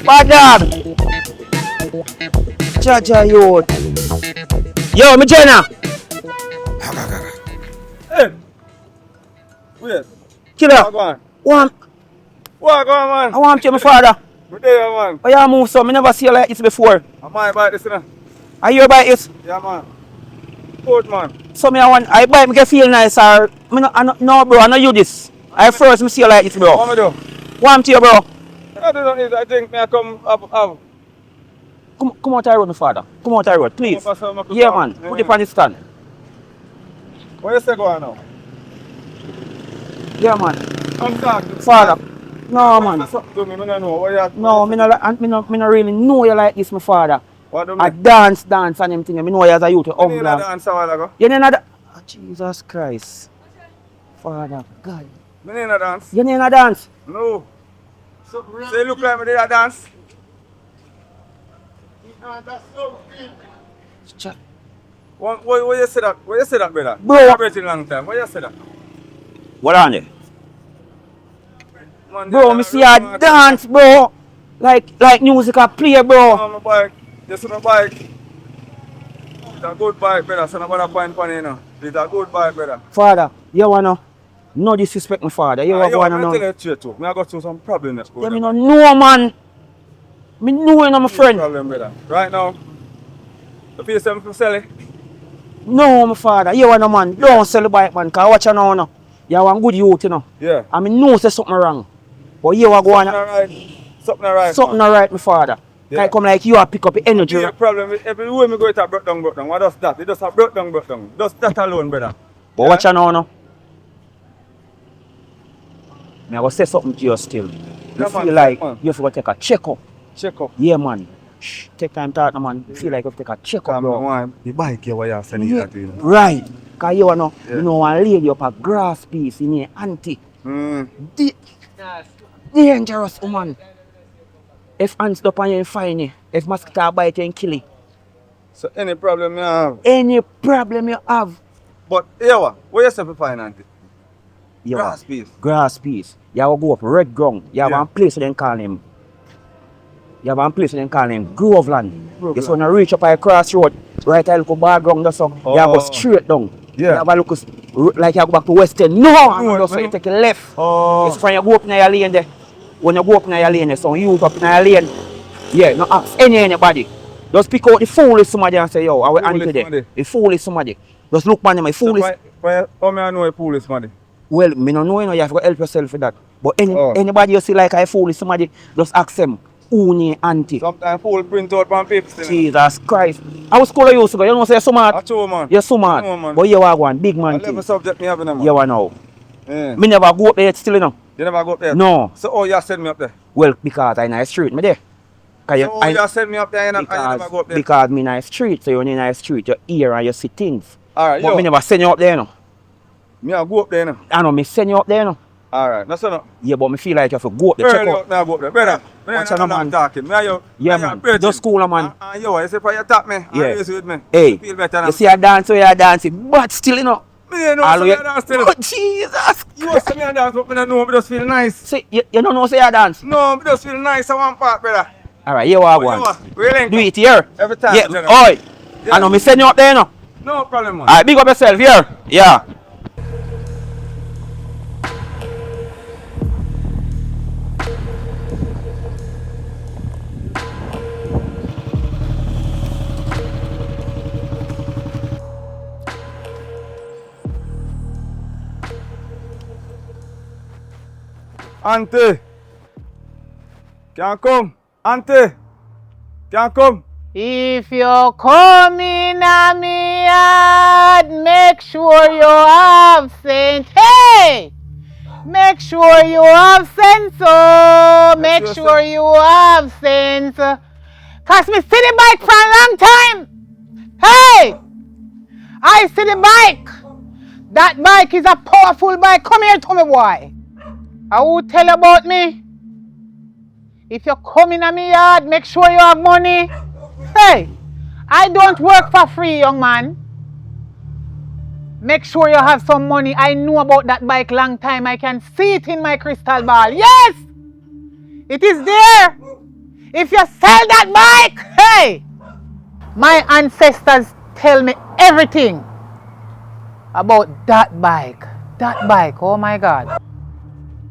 Badam! Jaja youth. Yo, me Jenna. Hey! Wait. Killer. Go on. One. What going on, I man? want you, my father. Good day, man. Oh, you move so. Me never see you like this before. I might buy this, you know. Are you buy it? Yeah, man. Good, man. So I buy me get feel nice or no bro, I know you this. I first me see you like this, bro. What me do? Want to you, bro. I don't need, I think me I come up. Come out the road, my father. Come out the road, please. Yeah, man. Put it on the stand. What you say going now? Yeah, man. I'm talking. Father. No, man. Something to me, I don't know. What you No, me no really know you like this, my father. What do I me? dance and them thing. Me know you as a youth. You need a dance a while ago. You need a oh, Jesus Christ. Father, God. You need a dance? You need a dance? No. So you look like me did a dance? What you say that? What you say that, brother? Bro. I've been long time. What you say that? What on there? Man, Bro, me see a dance, bro. Like music a play, bro. On my bike. You see my bike? It's a good bike, brother. So nobody point on it, you know. It's a good bike, brother. Father, you wanna no disrespect my father. You wanna know. I'm telling you too. I got through some problem that's Yeah, me no know, man. Me know you know my friend. Problem, brother. Right now, the piece I'm selling. No, my father. You wanna man. Don't sell the bike, man. Cause watch you now, no. You want good youth, you know. Yeah. I mean, know say something wrong. But you are going Something alright. Something alright, my father. Yeah. Like come like you are pick up the energy. The problem is every way me go it a broke down. What does that? It just a broke down. Just that alone, brother. But watch you now, no. Me I go say something to you still. You Yeah, feel man, like man. you have to go take a check up. Check up. Yeah, man. Shh, take time to talk, no, man. Feel like you have to take a check up, Come bro. on, the bike here where you send it Yeah. at you. Right. Because you know, Yeah. you know, one lady up a grass piece in your auntie. Mm. Dangerous, woman. If ants up on you and find you, if mosquito bite you and kill you, So any problem you have? any problem you have, But here where you say to find auntie? you Grass have piece. grass piece. You will go up red ground. You have Yeah. one place where they call him. You have one place where they call him Groveland. You just want to reach up a crossroad, right a little bar ground, that's so. You have to go straight down. Yeah. You have a look like you go back to Western. No, just so you take a left. Oh. It's when you go up in your lane there. When you go up in your lane, so you up in your lane. Yeah, no ask anybody. Just pick out the foolish somebody and say, yo, I will Foolish answer there. somebody. The foolish somebody. Just look man, my foolish. How may I know a foolish money? Well, me no know, you know, you have to help yourself for that. But Oh. anybody you see like I foolish somebody, just ask them, who ni auntie? Sometimes fool print out on paper still. Jesus Christ. I was school you to go, you know say you're so mad. I told man. You're so mad. No, man. But you are one big I man level thing. subject me having a man. You are now. Yeah. Me never go up there still, you know. You never go up there? No. So oh you send me up there? Well, because I nice street, me there. Cause So oh you send me up there and you never go up there? because me nice street, so you're in a nice street, you hear and you see things. Alright, But yo. me never send you up there, you know. Me I go up there now. I know me send you up there, you know. Alright, that's enough. Yeah, but me feel like you have to go up there, check Early out. up now go up there. Brother, Watch out, man. talking. Me and you. Yeah, me and man. you Just cool, man. And yo, you say for you tap me. Yeah. And you with me. Hey, You feel better now. you see a dance, you dance, but still, you know. Me don't know All so we- me a dance still. Oh, Jesus! You see me a dance but me don't know, me just feel nice. See, you don't know say you dance? No, me just feel nice at one part, brother. Alright, you are Oh, one. you are. We link Do up. it here. Every time, Yeah, general. oi. Yeah. I know me send you up there, you know. No problem, man. Alright, big up yourself here. Yeah. Auntie. Can come. Auntie. Can come. If you come in a me yard, make sure you have sense. Hey! Make sure you have sense. Oh, make sure you have sense. Cause me see the bike for a long time. Hey! I see the bike. That bike is a powerful bike. Come here to me, boy. I will tell you about me. If you come in a me yard, make sure you have money. Hey, I don't work for free, young man. Make sure you have some money. I know about that bike long time. I can see it in my crystal ball. Yes, it is there. If you sell that bike, hey, my ancestors tell me everything about that bike. That bike, oh my God.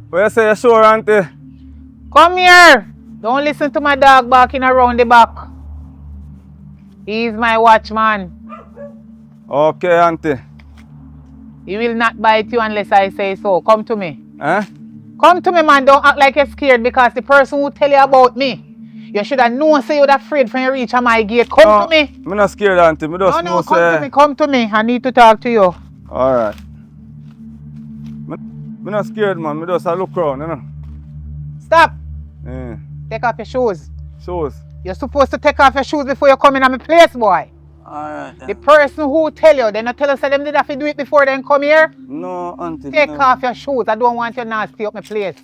What you say, you sure, auntie? Come here. Don't listen to my dog barking around the back. He's my watchman. Okay, auntie. He will not bite you unless I say so. Come to me. Eh? Come to me, man. Don't act like you're scared because the person who tell you about me, you should have known say you're afraid when you reach my gate. Come to me. I'm not scared, auntie. Me just No, know come say... to me. Come to me. I need to talk to you. Alright. I'm not scared, man. I just look around, you know. Stop. Yeah. Take off your shoes. Shows. You're supposed to take off your shoes before you come in at my place, boy. Alright. The person who tell you, they not tell us that them did have to do it before they come here. No, auntie. Take no. off your shoes. I don't want you nasty up my place.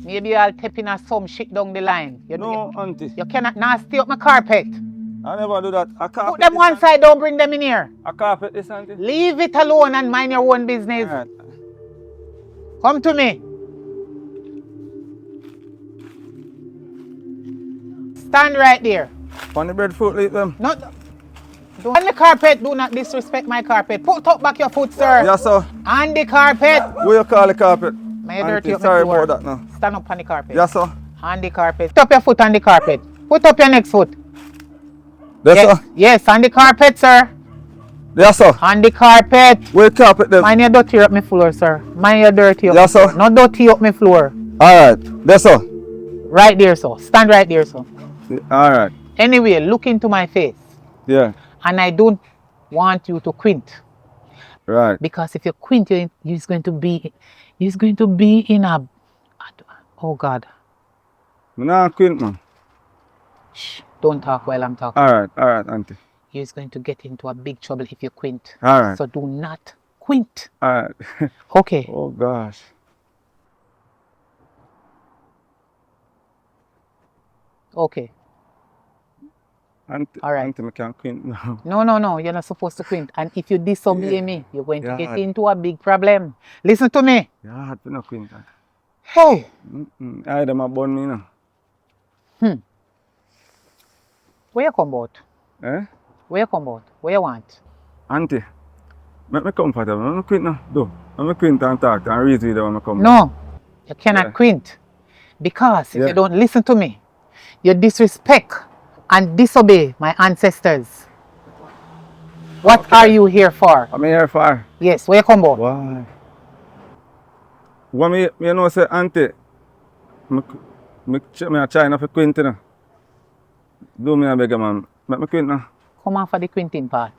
Maybe I'll tap in some shit down the line. No, auntie. You cannot nasty up my carpet. I never do that. I can't. Put them one side, don't bring them in here. I carpet this, auntie. Leave it alone and mind your own business. Alright. Come to me. Stand right there. On the breadfruit, leave them. No, on the carpet, do not disrespect my carpet. Put up back your foot, sir. Yes, sir. On the carpet. What you call the carpet? May you dirty Auntie, up my sorry floor. about that now. Stand up on the carpet. Yes, sir. On the carpet. Put up your foot on the carpet. Put up your next foot. Yes, Yes, sir. yes, on the carpet, sir. Yes, sir. On the carpet. Where carpet them? Mind you dirty up my floor, sir. Mind you dirty up. Yes, my sir. floor. Not dirty up my floor. Alright. Yes, sir. Right there, sir. Stand right there, sir. Alright. Anyway, look into my face. Yeah. And I don't want you to quint. Right. Because if you quint, you're going to be in a, oh God. Me nah quint, man. Shh, don't talk while I'm talking. Alright, auntie. You're going to get into a big trouble if you quint. Alright. So do not quint. Alright. Okay. Oh gosh. Okay. Auntie, Alright. auntie, me can't quint now. No. You're not supposed to quint. And if you disobey me, you're going to Yeah. get into a big problem. Listen to me. Yeah, hard to no quint. Hey. I them a bun me now. Where you come about? Eh? Where you come about? Where you want? Auntie, make me comfortable. Let me quint now. Do. Let me quint and talk and read with you when I come. No. You cannot Yeah. quint. Because if Yeah. you don't listen to me, you disrespect and disobey my ancestors. What are you here for? I'm here for. Yes, where you come about? Why? What me know say auntie, me a try not to quint now. Do me a beg man. Make me quint now. Come on for the quinting part.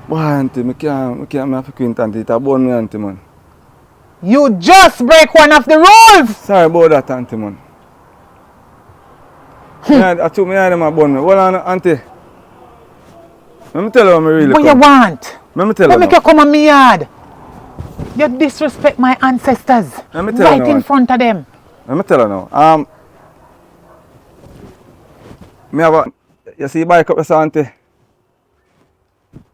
Why auntie, me can't have to quint auntie. It's a bun me auntie man. You just break one of the rules! Sorry about that auntie man. I took me them a bun me. Hold on auntie. Let me tell you what me really What you come. want? Let me tell What you make now. you come on me yard? You disrespect my ancestors. Let me tell you Right now, in man. front of them. Let me tell you now. Me have a, you see bike up there, auntie.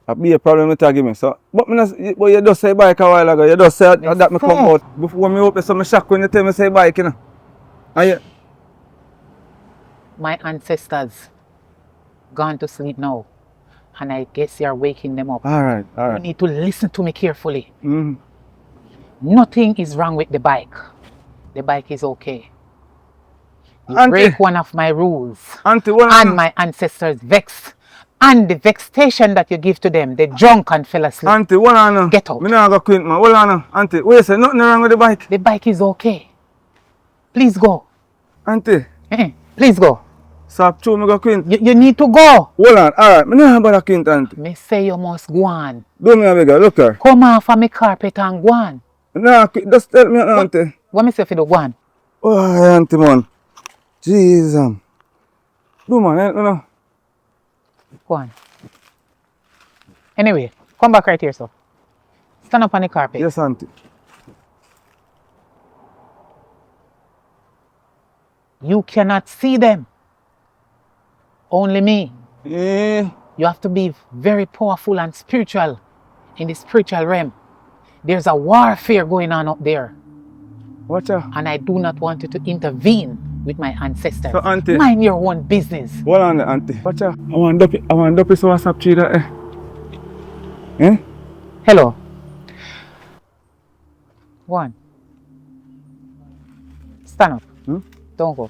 That be a problem with give me. So, but you just say bike a while ago. You just say that me come say. out. Before me open, so me shock when you tell me say bike, you know. And you, My ancestors gone to sleep now. And I guess you're waking them up. alright. You need to listen to me carefully. Mm. Nothing is wrong with the bike. The bike is okay. You Auntie. break one of my rules. Auntie, what And my ancestors vex. And the vexation that you give to them, they drunk and fell asleep. Auntie, what on now? Get out. Me not go quit, man. Hold on now. Auntie, wait, say nothing wrong with the bike. The bike is okay. Please go. Auntie, Please go. stop true, me go quit. You need to go. Hold on, alright. Me not about to quit, auntie. Me say you must go on. Do me a bigger, look her. Come off of my carpet and go on. Nah, just tell me, auntie. What me say for the go on? Oh, auntie, man. Jesus. Do man, help me now. Go on. Anyway, come back right here, so. Stand up on the carpet. Yes, auntie. You cannot see them. Only me. Eh. You have to be very powerful and spiritual in the spiritual realm. There's a warfare going on up there. Watch out. And I do not want you to intervene with my ancestors. So, auntie. Mind your own business. Hold on, auntie. Watch out. I want to so WhatsApp tree that, eh? Hello. Go on. Stand up. Don't go.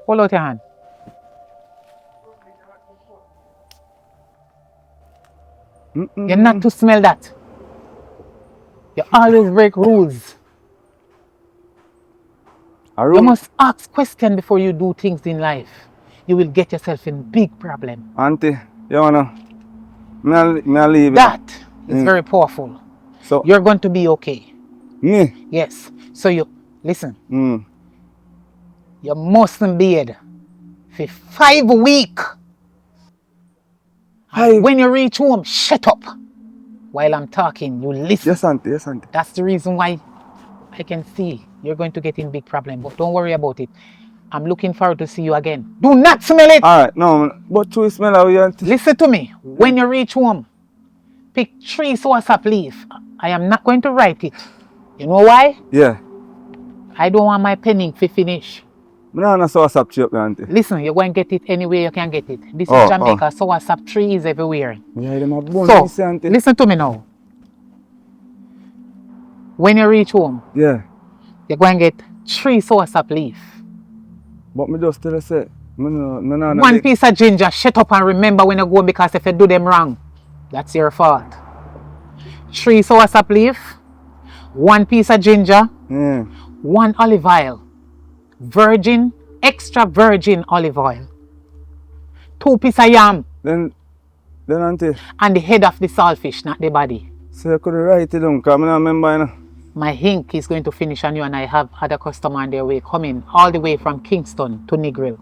Hold out your hand. You're not to smell that. You always break rules. You must ask questions before you do things in life. You will get yourself in big problem. Auntie, you wanna? Me leave it. That is very powerful. So, You're going to be okay. me? Yes. So you, listen, Mm. you mustn't bathe for 5 weeks. When you reach home, shut up. While I'm talking, you listen. Yes, auntie. Yes, auntie. That's the reason why I can see you're going to get in big problem. But don't worry about it. I'm looking forward to see you again. Do not smell it. Alright, no, but to smell how you auntie. Listen to me. When you reach home, pick 3 soursop leaf. I am not going to write it. You know why? Yeah. I don't want my penning to finish. Me not so WhatsApp tree up there, auntie. Listen, you're going to get it anywhere you can get it. This Oh, is Jamaica, soursop trees everywhere. Yeah, them a bun, So, you see, auntie. listen to me now. When you reach home, Yeah. you're going to get 3 soursop leaf. But me just tell you say, no. One piece of ginger, shut up and remember when you go, because if you do them wrong, that's your fault. 3 soursop leaf, 1 piece of ginger, Yeah. 1 olive oil, virgin, extra virgin olive oil, 2 pieces of yam, Then auntie, and the head of the saltfish, not the body. so you could write it down, because I don't remember, you know. My ink is going to finish on you, and I have other customer on their way coming all the way from Kingston to Negril.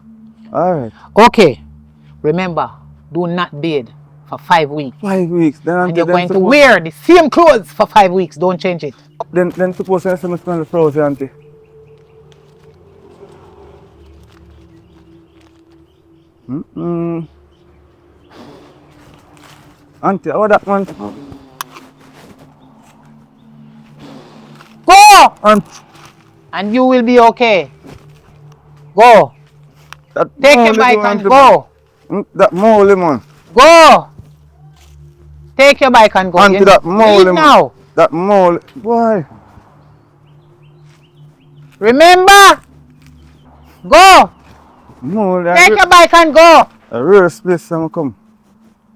Alright. Okay, remember, do not bathe for 5 weeks. 5 weeks. Then And auntie, you're then going to suppose- wear the same clothes for 5 weeks. Don't change it. Then suppose I smell the flowers, auntie. Auntie, how that man? Go! Auntie, And you will be okay. Go. that Take your moldy bike one, and auntie. go. That moldy man. Go. Take your bike and go. Auntie, You that moldy leave man. now. That moldy. Why? Remember? Go. Moldy. Take your bike and go. A real space I'm come.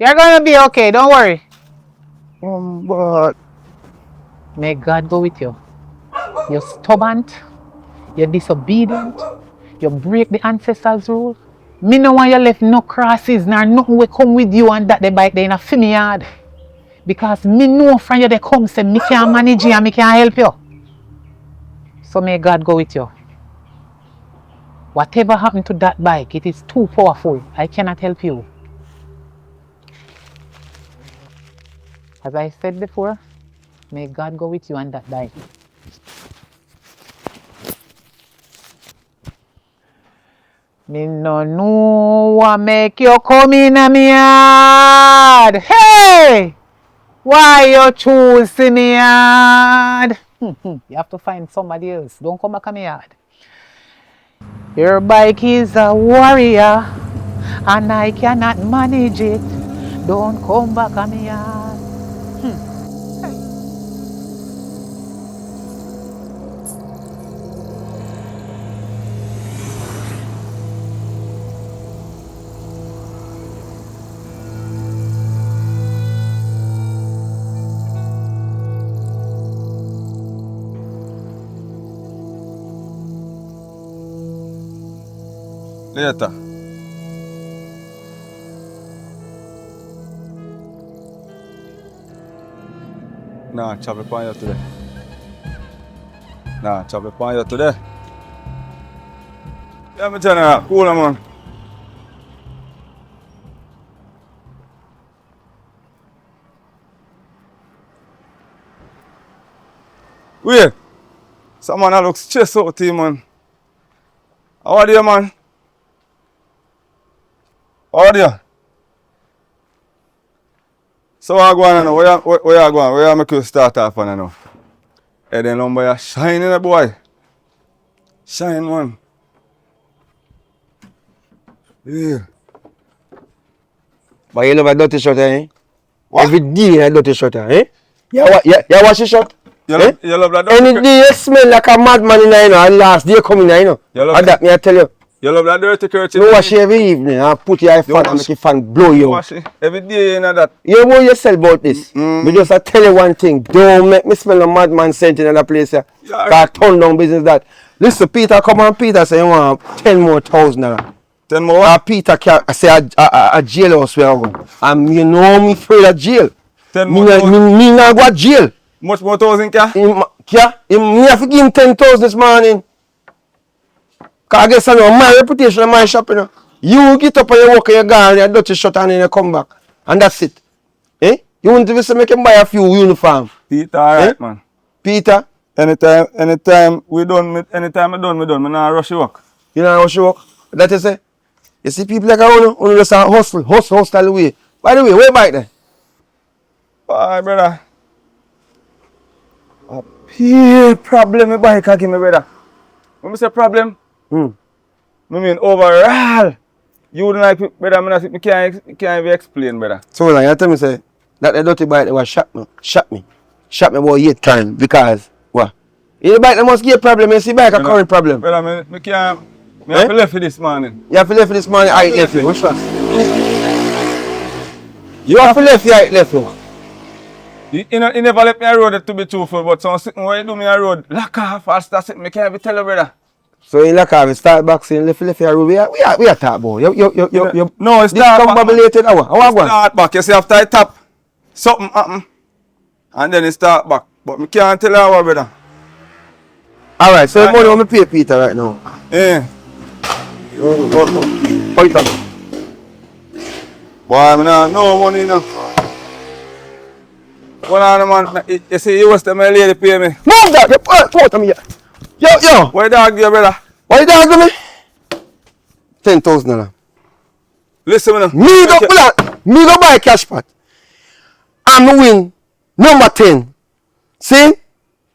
You're going to be okay. Don't worry. But May God go with you. You're stubborn. You're disobedient. You break the ancestors' rule. Me no want you left no crosses nor nothing will come with you and that the bike they in a film yard. Because me know from you they come say me can't manage you and me can't help you. So may God go with you. Whatever happened to that bike, it is too powerful. I cannot help you. As I said before, may God go with you on that bike. Me no know what make you come in a me yard. Hey! Why you choose me yard? You have to find somebody else. Don't come back to me yard. Your bike is a warrior and I cannot manage it. Don't come back to me yard. later. Nah, chop it on you today. Nah, chop it on you today. Yeah, me tell you that. Cool, man. Wait. Someone that looks stressed out to you, man. How are you, man? How are you? So what go on now? Where you going? Where you make you start off on now? Hey, the number you shining, boy. Shine, man. Yeah. But you love a dirty shirt, eh? What? Every day a dirty shirt, eh? You wash your shirt? You Eh? love that Any dirty day you smell like a madman in there, you know, and last day coming here, you know. You love And that me I tell you. You love that dirty curtain? You wash it every evening and put your fan and wash- make your fan blow you. Wash it. Every day, you know that. You know yourself about this. Me just I tell you one thing. Don't make me smell a madman scent in another place here. Yeah. Cause turn down business that. Listen, Peter come on, Peter say you want 10 more thousand naira. 10 more? Peter say a jailhouse where I go. And you know me afraid of jail. 10 Me more thousand? me not go to jail. Much more thousand, yeah? Me have to give him 10,000 this morning. Cause I guess I know my reputation and my shop, you know. You get up and you walk and you go and you dirty shut and then you come back. And that's it. Eh? You want to say make him buy a few uniform. Peter, alright, man. Peter, Anytime we done, anytime I done, me not rush you work. you know how she work? That is it. You see people like you just hustle away. By the way, where bike there? Bye, brother. A big problem with bike give me, brother. When I say problem, I mean overall. You don't like it, brother, I can't even explain, brother. So like you tell me say that the dirty bike that was shot me about 8 times because what? In the bike that must give a problem, you see bike a current problem. Brother, I can't, I have to left for this morning. You have to left for this morning, I left you. Which one? You have to left you, I left you. You never let me a road to be truthful, but some sitting where you do me a road, lock off, I'll start sitting, I can't even tell you, brother. So in like we start back saying left your road. We are talk about. You No, it's not back. discombobulated hour. How I go? Start back, you see after I tap, something happen, and then it start back. But I can't tell you how, brother. Alright, so the money I'm pay Peter right now. Yeah. Fight up. Boy, I mean, no money now. One on man, you see, you was the my lady pay me. Move that, you put me here. Yo. Why dog you, brother? Why you dog me? $10,000. Listen, man. Me go buy a cash pot. I'm the win number 10. See?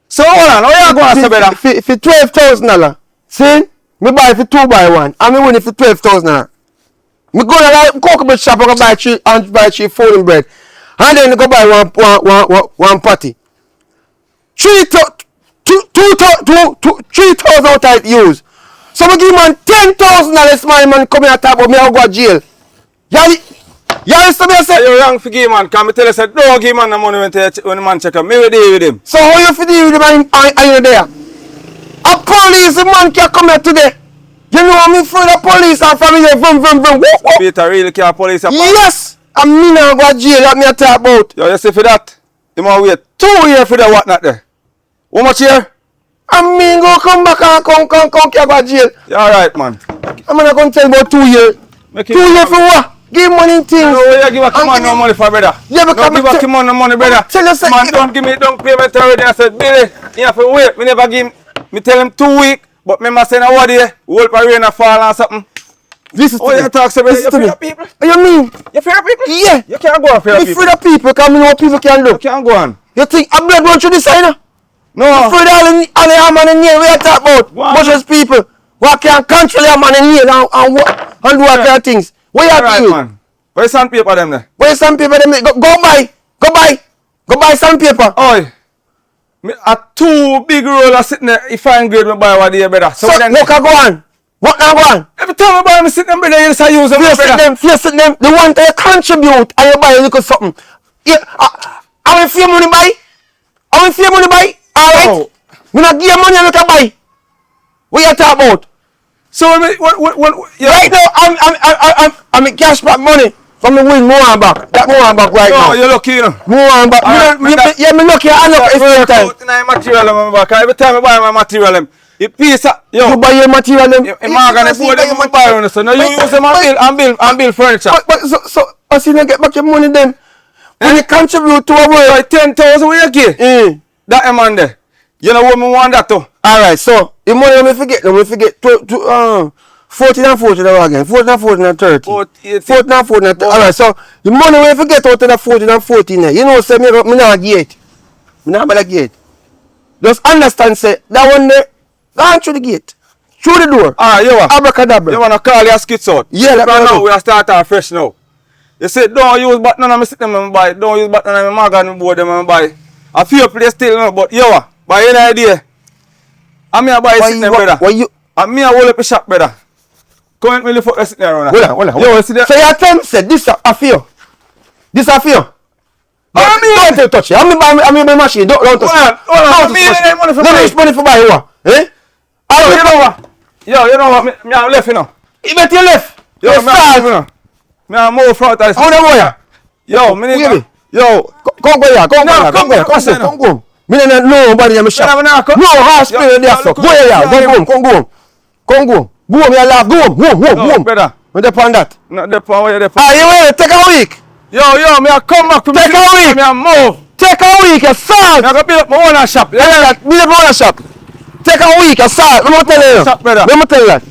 So hold on, how you going to say, brother? For $12,000. See? Me buy for 2 by 1. I'm the winning for $12,000. Me go to the coconut shop and buy 3 folding bread. And then go buy one patty. 3,000 out I use. So I give man $10,000 man come here and talk about me I go to jail. You understand me I say? You're wrong for give man, can me tell you say don't give man the money when the man check up. Me will deal with him. So how you deal with him and you there? A police man can come here today. You know me for the police and from here vroom. Peter really care police apart? Yes! And me now go to jail that me I talk about. Yo, you see for that? You must wait 2 years for the what not there. How much here? And me go come back and come go to jail. You alright, man. I'm gonna come tell you about 2 years. 2 years for what? Give money things. No, you give a man no money for brother. Yeah, but don't give a man no money, brother. Tell you say, man, don't give me don't payment already. I said, Billy, you have to wait. Me never give him. Me tell him 2 weeks, but me must say no word here. Whole for rain and fall and something. Listen oh, you talk to me. You fear people? What you mean? You fear people? Yeah. You can't go on fear people. You fear the people because me know what people can do. You can't go on. You think a blood run through the side? No. You fear all the arm and the nail we are talking about. Bushes people what can control your man and nail and do all kind of things. What you have to do? Man. Where's sandpaper them there? Where's sandpaper them there? Go buy sandpaper. Oi. Me a 2 big rollers sitting there. If I grade me buy what they brother. So then what can go on? What now go on? Every time I buy me sit them brother, you just use them brother. Face them. They want to contribute and you buy a little something. Yeah, I will fear money buy. Alright? Oh. Me not give you money and you can buy. What you talk about? So what yeah. Right now I'm in cash back money from the win more and back. That more and back right now. No, you're lucky, you know. More and back. Yeah, me lucky. I look every time. Material back. Every time I buy my material, you piece of, yo. You buy your material them. You mark board them you buy on so now you use them and build furniture. But so as you get back your money then when you contribute to a world like 10,000 what you get? That man there. You know what me want that too. Alright, so the money let me forget 14 and 14 again. 14 and 14 and 30. 14 and 14 and 30. Alright, so the money when you forget out of the 14 and 14 there, you know say me not get. Me not bother get. Just understand say that one there gone through the gate. Through the door. Alright, you want abracadabra. You wanna call your skits out? Yeah, right now we are starting fresh now. You say don't use button on me sit them and buy. Don't use button on me magazine board them and buy. A few place still no, but you buy any idea? I mean I buy sit them brother. Why you? And me I hold up a shop brother. Come and me look for sitting around. Hold on. Yo, see that? So you tell me say this a fear. This a fear. Don't touch it. I mean my machine. Don't touch it. Hold on. Me ain't money for buy. No money for buy what? Eh? You know what? You know what? Me I left you know. You bet you left. Yo, me I you know. Me I move front of this. How the boy? Yo, me need. Yo, come go here. Come go. Me don't know nobody in my shop. No hospital there so. Go here. Come go. Go home, you laugh. Go home. Brother. What depend that? Not depend where you depend. Ah, you wait. Take a week. Yo, me I come back to take a week. Me I move. Take a week, you salt. Me I go build up my own shop. Yeah, build up my own shop. Take a week, you salt. Let me tell you. Shop, brother. Let me tell you that.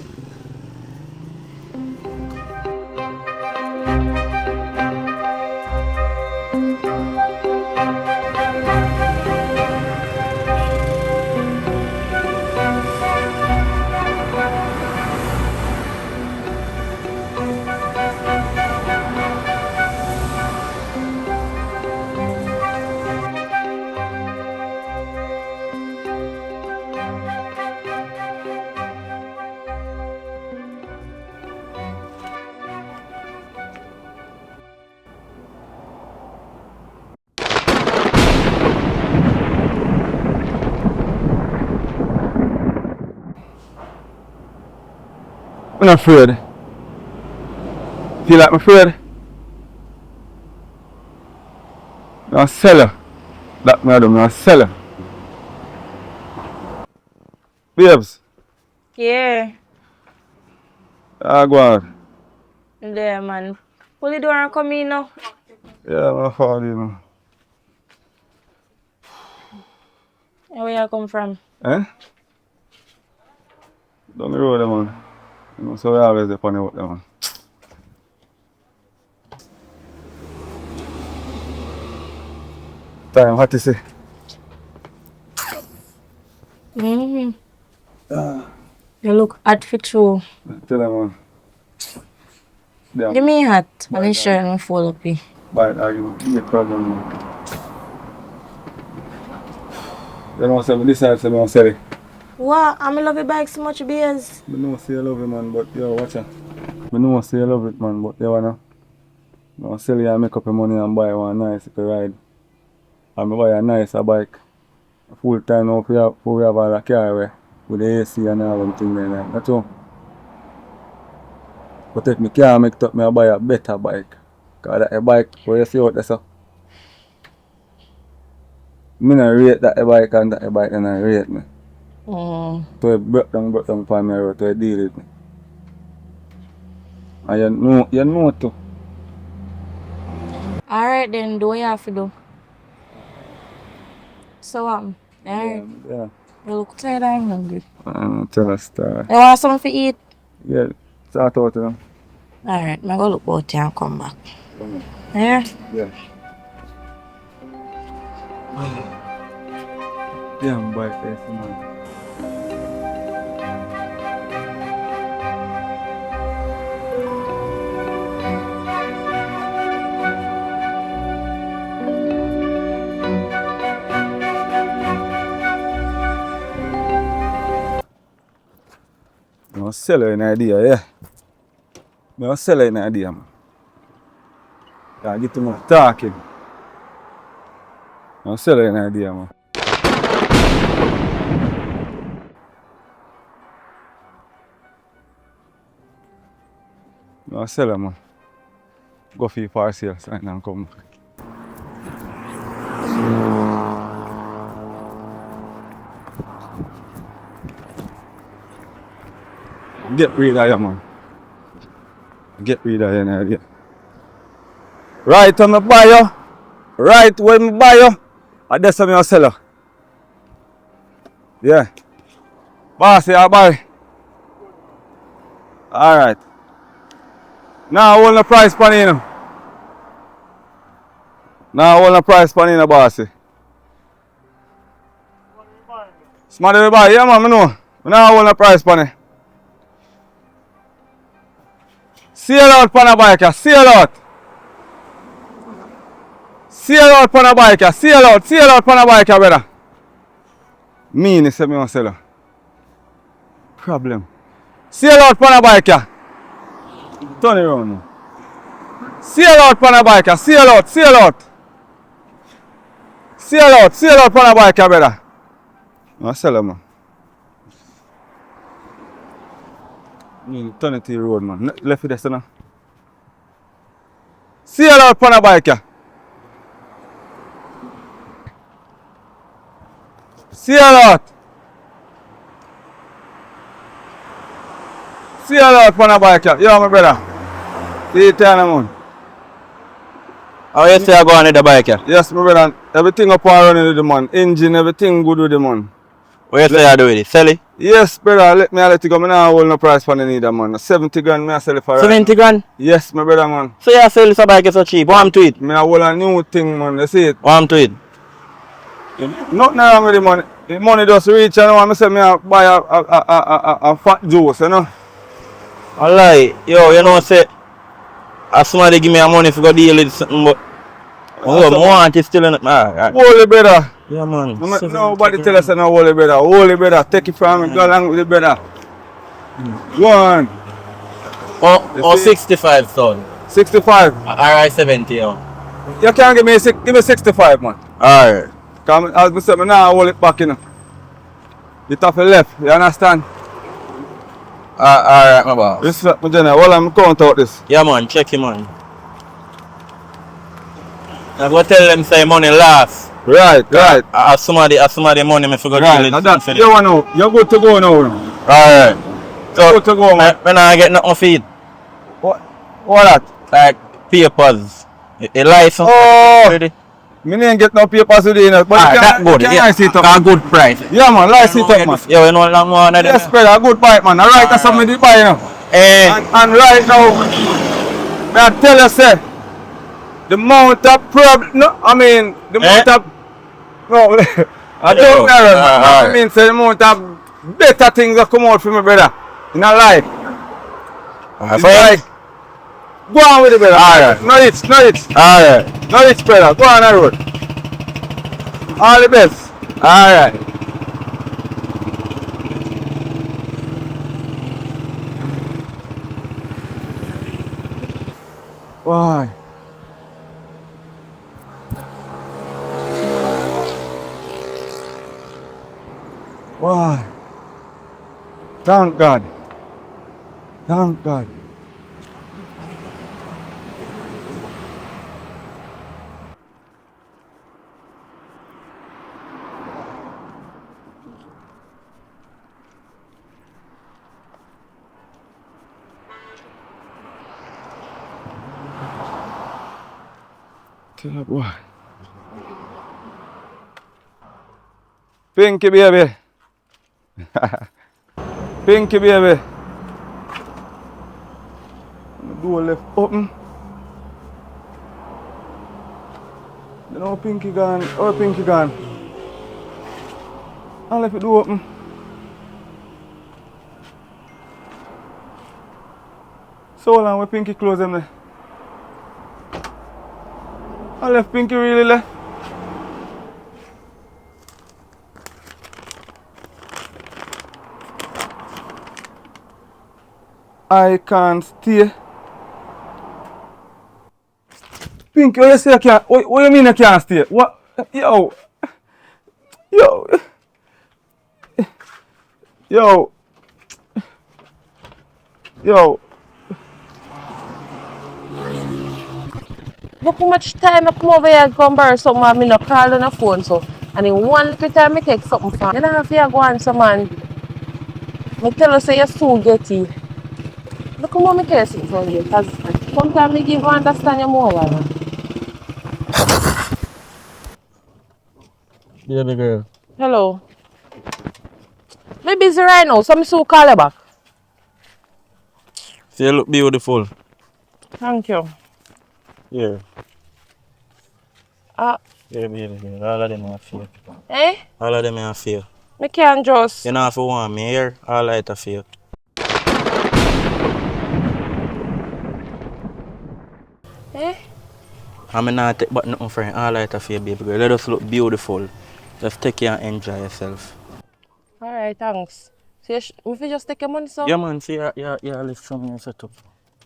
I'm not afraid. Feel like I'm afraid? I'm a seller. That me I do, I'm a seller. Babes, Yeah. go on. There, man. Pull the door and come in now. Yeah, my father, you know. Where you come from? Eh? Down the road, man. You know, so we always up on the road, man. Time, what to say? Mm-hmm. You look hot for true. Tell them, man. Yeah. Give me a hat and a shirt and fold up here. But I give me a problem, man. You know, so I decide to sell it. What? I love your bike so much, beers. I know say I love it, man, but yo, watch out. I know say I love it, man, but you wanna sell you and make up your money and buy one nice ride. And I buy a nicer bike. Full time now we have all a car with the AC and all them things like that. That's all. But if I can't make it up, I buy a better bike. Because that a bike where you see out there, so. I don't rate that a bike and that a bike and I rate me. So it broke down for me road to deal with me. And you know too. Alright then, do what you have to do. So alright. Yeah. You look tired and hungry. Tell a story. You want something to eat? Yeah, start out now. Alright, I'm gonna look out here and come back. Yeah? Yeah. Yeah, I'm bike there, man. I'm sell you an idea, yeah. I'm sell you an idea, man. I get to my talking. I'm sell you an idea, man. I'm sell you, man. Go for your parcels and then come back. Get rid of you, man. Get rid of you, idea. Right when I buy you, right when I buy you, that's what I sell you. Yeah. Boss, I buy. Alright. Now I want the price pan in. Now I want the price pan in, bossy. Somebody will buy, yeah man, I know. Now I want the price pan in. Sail out pan a bike, sail out. Sail out pan a bike, sail out pan a bike, brother. Mean is me want sell her. Problem. Sail out pan a bike. Turn it around now. Sail out pan a bike, sail out. Sail out pan a bike, brother. I sell her, man. Turn it to the road, man. Left it there, now. Sail out pan a bike. Sail out. Sail out pan a bike. Yo, my brother. See it there, man. How you say I go on with the bike? Yes, my brother. Everything up and running with the man. Engine, everything good with the man. What you say I do with it? Sell it? Yes, brother. Let it go. I now hold no price for the neither, man. 70 grand, I sell it for 70 grand? Yes, my brother, man. So you sell this bike so cheap? What am to it? I hold a new thing, man. You see it? What am to it? Nothing wrong with the money. The money just reach, you know. I say I buy a fat juice, you know. I lie. Yo, you know, say, as somebody give me a money for go deal with something, but I want it still in it. Right. Holy brother. Yeah, man. Nobody tell us no holy brother. Holy brother, take it from me. Go along with the brother. Go on. Or 65, son. 65. Alright, 70, yo. You can't give me 65, man. Alright. Come, as I said, I now hold it back, you know. You have to left, you understand? Alright, my boss. Respect me, Jenna. Well, I'm count out this. Yeah, man. Check him, man. I go tell them say money last. Right, right. Somebody money me forgot Right. to Now that, you want know, you're good to go now. Alright. You're So good to go, man. when I get nothing feed, What that? like papers, a license Oh, ready. me didn't get no papers today, you know, but Ah, you that good. can Yeah, lice it up. a good price. Yeah, man, lice it up, man. Yeah, we know long one of them. Yes, brother, a good bite, man. Alright, that's something to buy, you know. Eh, And right now, may I tell you, say, the amount of problem, no, I mean, the amount of, no, I don't know, I mean, say, the amount of better things that come out from me, brother, in a life. It's like, go on with it, brother. Alright. No, it's, alright, no, it's, brother. Go on the road. All the best. alright. Why? Why? Thank God. Thank God. Tell her boy. Pinky baby. Pinky baby. The door left open. You know Pinky gone. Oh, Pinky gone. I left the door open. So long with Pinky close them there. I left Pinky really left. I can't stay. Pinky, what you say I can't? What you mean I can't stay? What? Yo. Yo. Yo. Yo. Look how much time I come over here and come borrow something and I no call on the phone so. And in one little time I take something from you. You don't have to go on some man. I tell you say you soon get it. Look how much I care something from you. Because sometimes I give you understand you more. Man. Baby girl. Hello. I'm busy right now, so I'm soon call you back. So you look beautiful. Thank you. Yeah. Ah, Yeah, baby girl. All of them are fake. eh? All of them are fake. I can't just. You know if you want me here, all of it are fake. Eh? I'm not take but nothing for you. All of it are fake, baby girl. Let us look beautiful. Just take care and enjoy yourself. Alright, thanks. So you if you just take your money, so? Yeah, man. See, yeah, live something set up.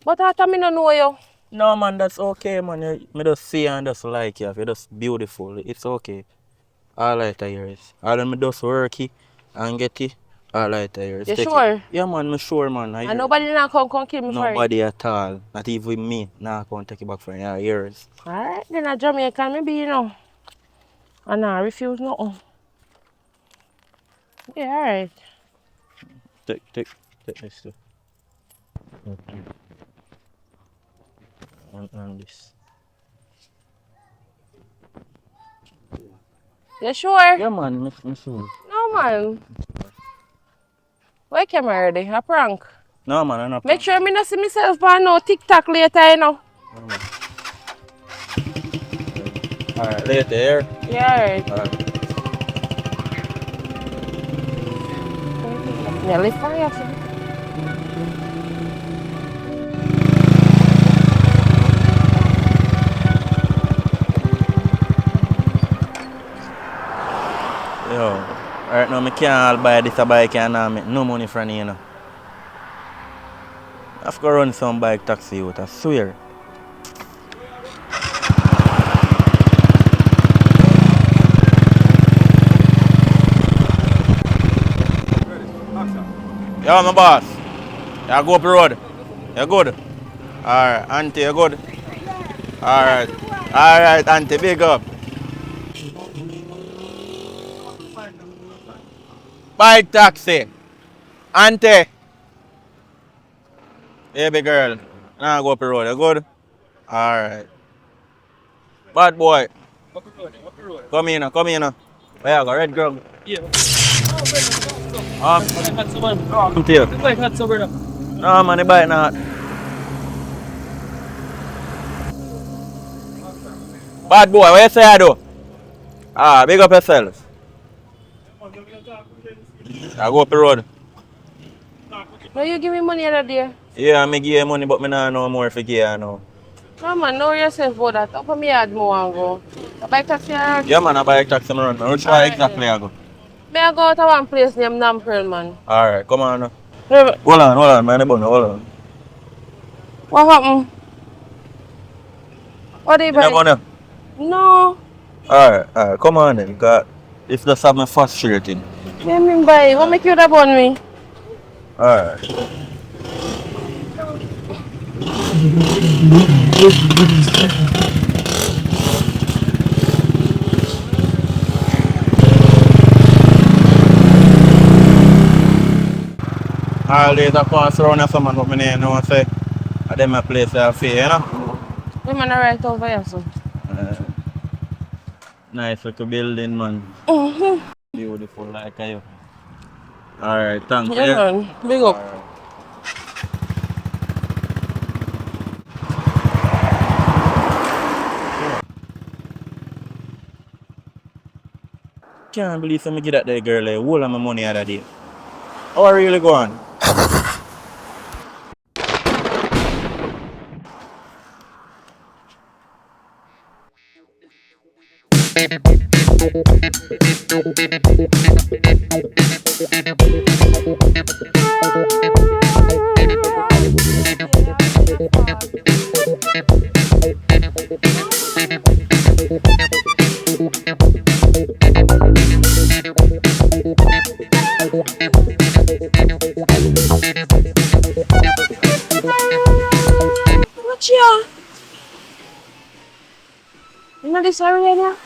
But I thought I don't know you. No, man, that's okay, man. Me just see and just like you. You're just beautiful. It's okay. All right, yours. All of me just work it and get it. All right, yours. You Take sure? It. Yeah, man, me sure, man. And nobody now come kill me for it? Nobody at all. Not even me. Nah, come take it back for you. Yeah, yours. Alright, then a Jamaican maybe, you know. And I refuse nothing. Yeah, alright. Take this too. And this. You sure? Yeah, man, me sure. No, man. Why camera ready? A prank. No, man, I'm not. Make sure I not see myself on no TikTok later, you know. Alright, later here. Yeah, alright. Alright. Nearly fire. Yo, right now I can't buy this bike and I make no money from it, you know. I have to run some bike taxi out, I swear. Yo, my boss. You go up the road. You good? Alright, auntie, you good? Alright. Alright, auntie, big up. Bike taxi. Auntie. Baby girl. Now go up the road. You good? Alright. Bad boy. Come here now. Come here now. Where you go? Red girl. Come to you. No man, the bike not. Bad boy, what you say I do? Ah, big up yourself. I go up the road. No, you give me money other day. Yeah, I give you money, but I don't know more if you give you now. No man, know yourself about that. Up for me yard more and go. The bike taxi around. Yeah man, I buy a taxi and run. Which way exactly I go? May I go to one place named Namprel, man. Alright, come on now. What Hold on, man. Hold on. happened? What do you You buy? never know. No. Alright, come on then. Because it's just something frustrating. What do you mean by? What make you that on me? Alright. All days I pass around and someone come in here and know say, I them a place I feel, you know? The man right over here, so. Uh, nice little building, man. Mm-hmm. Beautiful like you. Alright, thanks. Yeah, man. Big up. Alright. Can't believe I get that girl a whole of my money the other day. How are you really going? What you? You know this area now?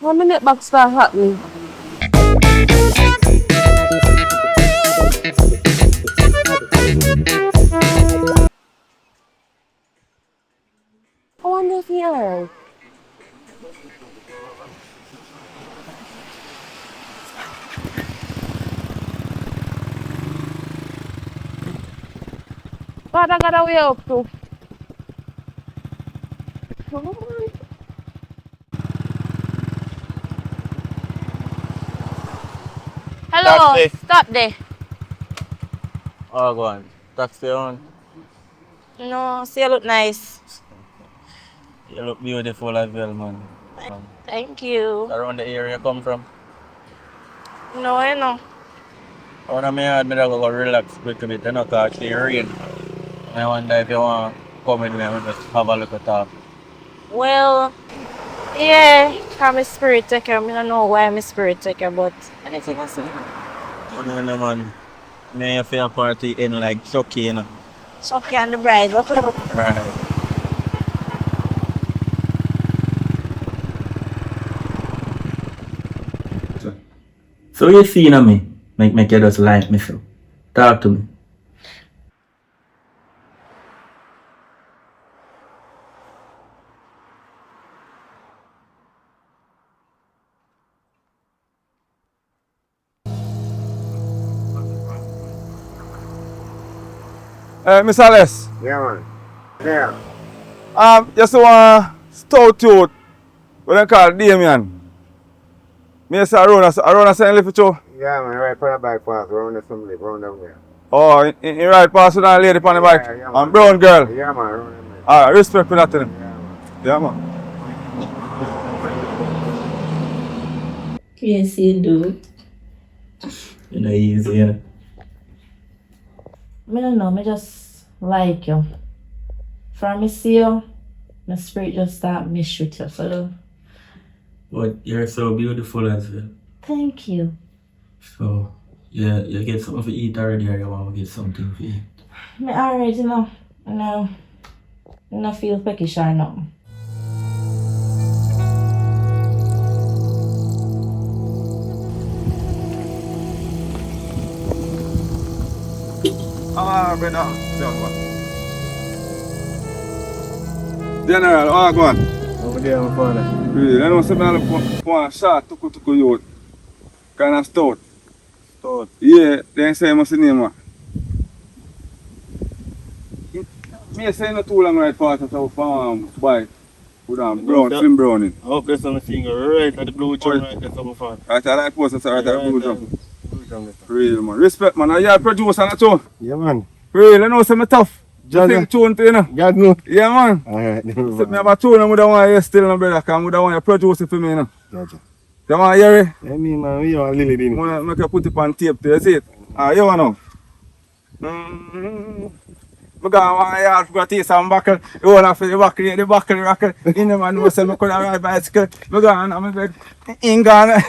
1 minute back start happening. I wonder if you're alright. What I got way up to? Hello, Taxi. stop there. Oh, go on. Taxi on. No, see you look nice. You look beautiful as well, man. Thank you. Around the area you come from? No, I know. Out of my yard, I go relax quick a bit, you know, because it's rain. I wonder if you want to come with me and just have a look at that. Well, yeah, I'm a spirit taker. I don't know why I'm a spirit taker, but anything I say. No, no, man. Me feel party in like Chucky, you know. Chucky and the bride. Right. So you see me, make you just like me so. Talk to me. Miss Alice. Yeah, man. Yeah. You see one stout youth, what they call Damien. Me say around a saying lift it through. Yeah, man. Right for the bike pass. Round the assembly. Round down there. Oh, in right past with that lady on the bike. Yeah, And brown girl. Yeah, man. Round them there. Alright, respect for that to them. Yeah, man. Yeah, man. Yes, you do. You know, easy, yeah. I don't know, I just like you. From me see you, my spirit just start miss with you. So But you're so beautiful as well. thank you. So, yeah, you get something to eat already or you want to get something to eat? Me alright, you know. I don't feel peckish or nothing. Ah, brother. General, go on. Over there, my father. Really, I know something for a shot, tuku youth. Kind of stout. Stout. Yeah, they say must name what. Me say no too long right part of the farm bike. With brown, slim browning. I hope there's something right at the blue chum right there, my father. Right at that post, right at the blue drum. Blue chum. Real man. Respect man, I produce on that too. Yeah, man. Real, I know some tough. Just Sing tune to you know. God know. Yeah man. Alright, Set me up a tune and I don't want you still no brother, cause I don't want you produce it for me you know. Gotcha. You want to hear it? Yeah, me man, we are Lily Dini. I want to make you put it on tape to you see it. Ah, you want know? I want you all to taste some buckle. You want to feel the buckle rockle. You know man, most of me could have ride bicycle. I go on my bed. Him gonna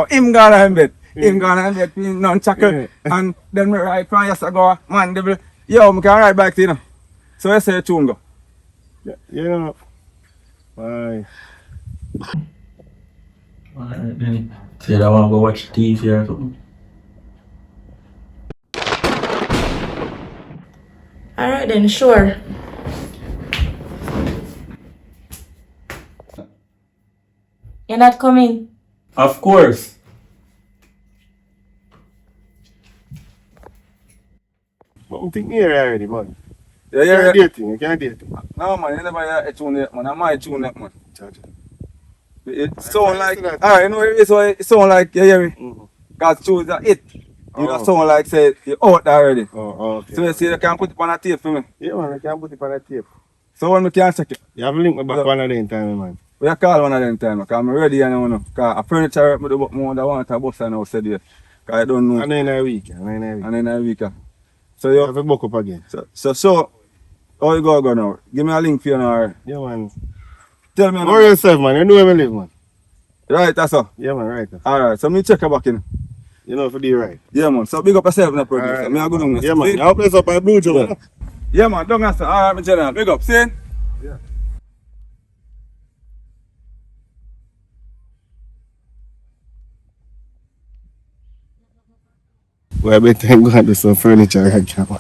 in bed. Him gonna in bed, non-chuckle. And then me ride from yesterday, man, devil. Yo, I can ride bike you know. So you say tune go. Yeah. Bye. Alright then. Say I want to go watch TV or something. Alright then, sure. You're not coming? Of course. But I'm thinking here already, man. Yeah, You can't date it. No man, you never hear a tune yet man. I might tune yet man. Gotcha. It sound like, alright, you know it is why it sound like, you hear me? Cause tunes are it. You don't sound like say you're out there already. Oh, okay. So you see you can put it on a tape for me. Yeah, man, I can put it on a tape. So when we can check it. You have a link me back one of them time, man. We have call one of them time, because I'm ready and you know. Because a furniture rep me do more than one to bus and now said yes. Because I don't know. And then a week, And then a week. So you have to book up again. So how you go now? Give me a link for you now. Yeah, man. Tell me How yourself, man? You know where we live, man. Right, that's all. Yeah, man, right. Alright, so me check you back in. You know, for the right. Yeah, man. So big up yourself in the producer. Alright. Me I go down there. Yeah, man. See? I'll place up by Blue Joe. Yeah, man. Don't answer. Alright, my general. Big up. See? Yeah. Well, I better go and do some furniture right now.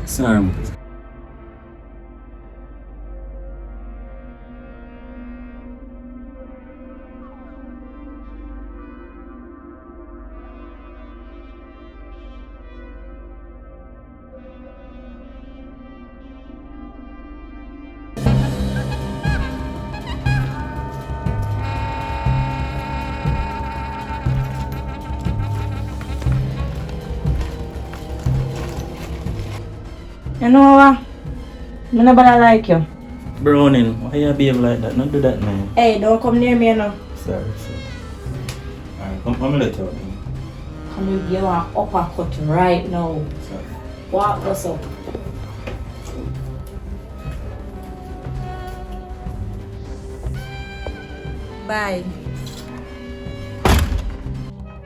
Sam. You know what? Me nobody like you. Browning, why you behave like that? Don't do that, man. Hey, don't come near me now. Sorry. Alright, come let you out. Come you give an uppercut right now. Sorry. Walk us up. Bye.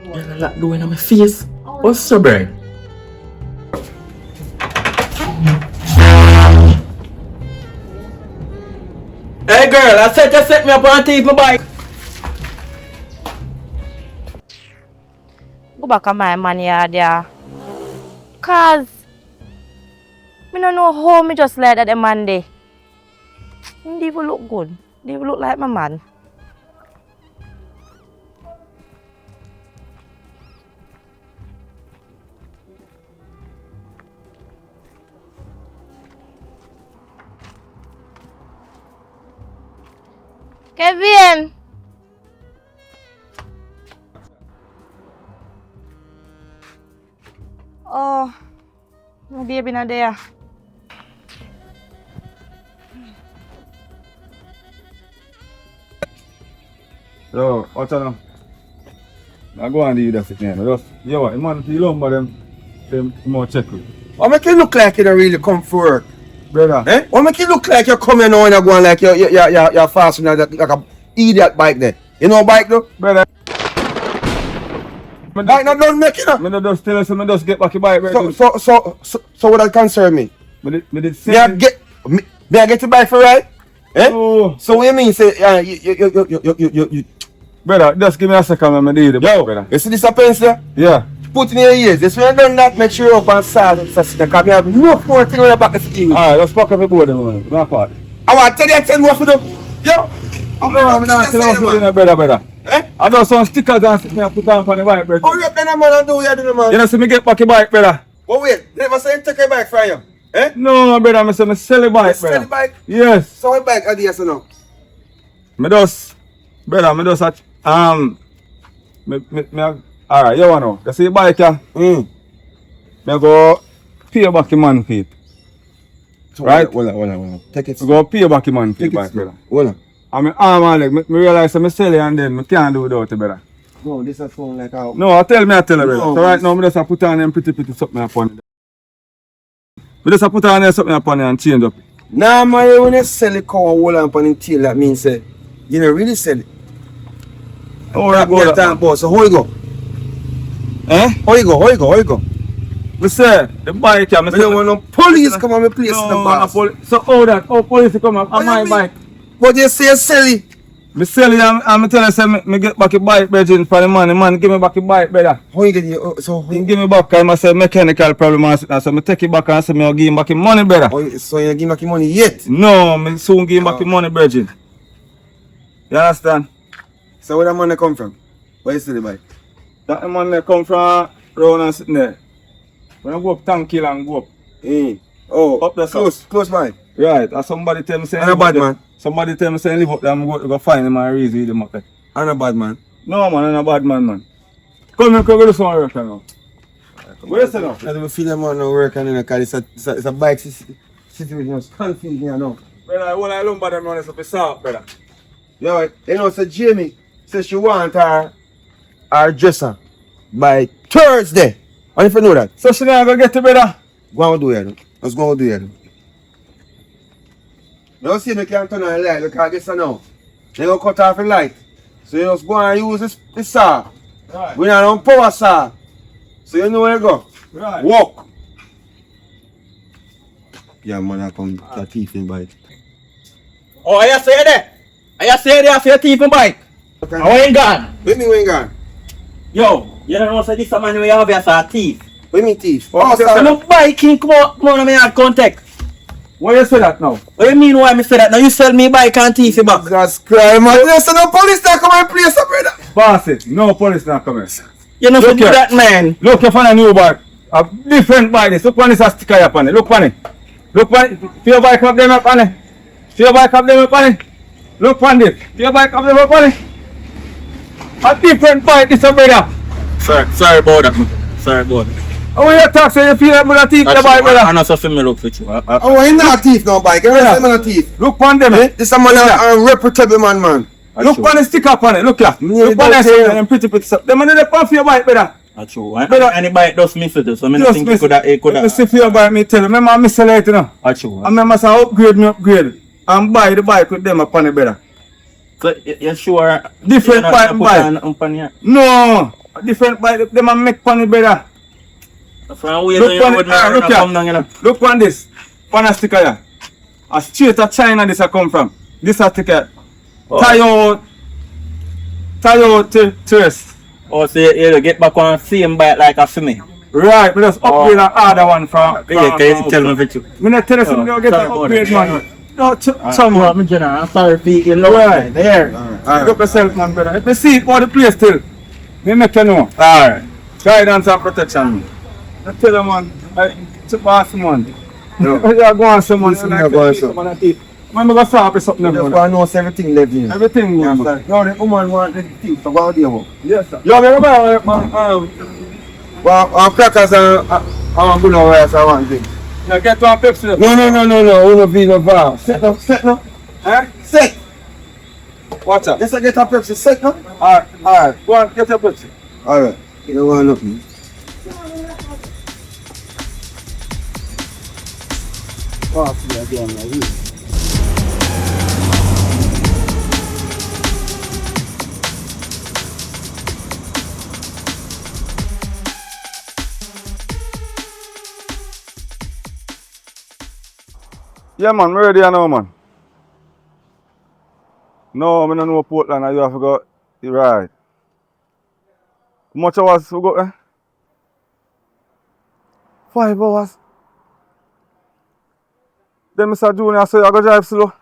There's a lot doing on my face. What's so bright? Hey girl, I said just set me up on take my bike. Go back on my man yard, yeah. Cause me don't know how me just let that the man there. He even look good. He even look like my man. Kevin. Oh, my baby not there. Yo, what's up now? I go and do that again. Just, yo, man, you lumber them more check with. What make you look like you don't really come for work? Brother. Eh? What make you look like you're coming now and you're going like you're fast and like a idiot bike there? You know bike though? Brother. Bike not done making up. Me not just tell us, me just get back your bike, brother. So what that concern me? Me did May I get the bike for right? Eh? Oh. So what you mean say you Brother, just give me a second when I do the bike, brother. you see this a pencil? Yeah. Put in your ears. This when you done that, make sure you up and start because you have no more thing on the back of the steel. Alright, let's pack up the board then, man. My part. I want to tell you 10 more for them. Yo! I'm not telling you, brother. Eh? I got some stickers and sit me and put on the bike, brother. Hurry up, then, man, and do what you do, man. You know, see me get back your bike, brother. But wait, never say you take your bike from you. Eh? No, brother, I say me sell the bike, Sell brother. the bike? Yes. So what bike are these now? Alright, you want to know? You see the bike, yeah? Me go pay back your man for it. So Right? Hold on. Take it. I go pay back your man for Take the bike, it. brother. Hold on. And my arm and leg, me realize I sell it and then I can't do without it, brother. No, this is phone like how. No, I tell you, brother. No, So right now, I just put on them pretty something upon it. I just put on them something upon it and change up. Nah, man, when you sell the cow and hold on upon the tail, that means you don't really sell it. Oh, That go get time, boss. So how you go? Eh? How you go? Me say, the bike here, I don't want no police come on my place in the boss. So how police come up on What my you bike? But you say you sell it. Me sell it and me tell you say me get back your bike, brother, for the man give me back your bike, brother. How you get it? So He give me back because I say mechanical problem and so me take it back and say me I'll give him back your money, brother. so you give back your money yet? No, me soon give him back your money, brother. You understand? So where that money come from? Where you sell the bike? That money come from round and sitting there. When I go up Tankil and go up. Oh, Up the close by. Right, and somebody tell me say I'm a bad man. Somebody tell me say live up there, I'm going to go find him and raise with him up there. I'm a bad man. No man, I'm a bad man. Come here, come do some work now. Where is it now? I don't feel them on no work and then because it's a bike situation. It's confusing me now. Brother, when I lumber them running up the south, brother. Yo, you know, so Jamie says she want her dresser by Thursday. And if you know that, So she not gonna get it, brother? go and do it. Let's go and do it. You see me can't turn on the light because this now. They gonna cut off the light. So you just go and use this saw. Right. We not on power saw. So you know where you go. Right. Walk. Yeah, man, I come to teeth in bike. Oh, I say that. I say that for your teeth and bike. Okay. I ain't gone. Where me when gone? Yo, you don't know say this man we have as a teeth. Where me teeth? Oh, So no biking come on me and contact. Why you say that now? What you mean why me say that? Now you sell me bike and teeth you back. That's crime, man. There's no police that come and place up, brother. Boss it, no police not coming. You know Look do here. that man. Look, you find a new bike. A different bike. This. Look on this a sticker up on it. Look on it. Look on it. Feel your bike up them up on it. Feel your bike up them up on it. Look on this. Feel your bike up them up on it. A different bike, this a brother. Sorry about that. Sorry about that. How you talk so you feel like brother teeth the bike, brother? I'm not so familiar look with you. Oh, he not teeth no bike. You Yeah. know man teeth. Look on them. This a man a reputable man. Look on the sticker up on it. Look here. Yeah, Look on don't say them pretty stuff. Them on the pump for your bike, brother. That's true. Any bike does miss it, so I Just think miss. it could Let me see for your bike, me tell you. Remember I miss a light, you know. That's true. I remember say upgrade and buy the bike with them upon it, brother. So you sure Different you're not bike, gonna bike. put on here? No, a different bike. Them a make funny, brother. From where Look you on would it. not Look come down, you know. here. Look on this. On a sticker here. A straight to China this a come from. This a sticker. Tayo Tourist. Oh, so you get back on same bike like a for me. Right, we just upgrade an other one from. Yeah, can you tell me what you? Me not tell you something, you get sorry an about upgrade it. man. No, Someone, I'm sorry for you. Right. There. Pick up yourself, man, brother. If you see it for the place still, me make you know. Alright. Guidance and protection. I tell you, man, it's a boss, man. You go on someone, Listen, you go on some. When we go start with something, You just want to know everything living. everything Yeah, good, man. no, the woman want the things to go there. Yes, sir. Yo, me remember, Well, crackers and good rice I want thing. now get one Pepsi. No, uno vino bar. Set no. Eh? Set. What's up? Let's get a Pepsi set no. Alright. Go on, get your Pepsi. Alright. You don't want nothing. Yeah, man, we're ready now, man. No, I don't know Portland, and you have to go right. How much hours we go there? 5 hours. Then Mr. Junior say I go drive slow.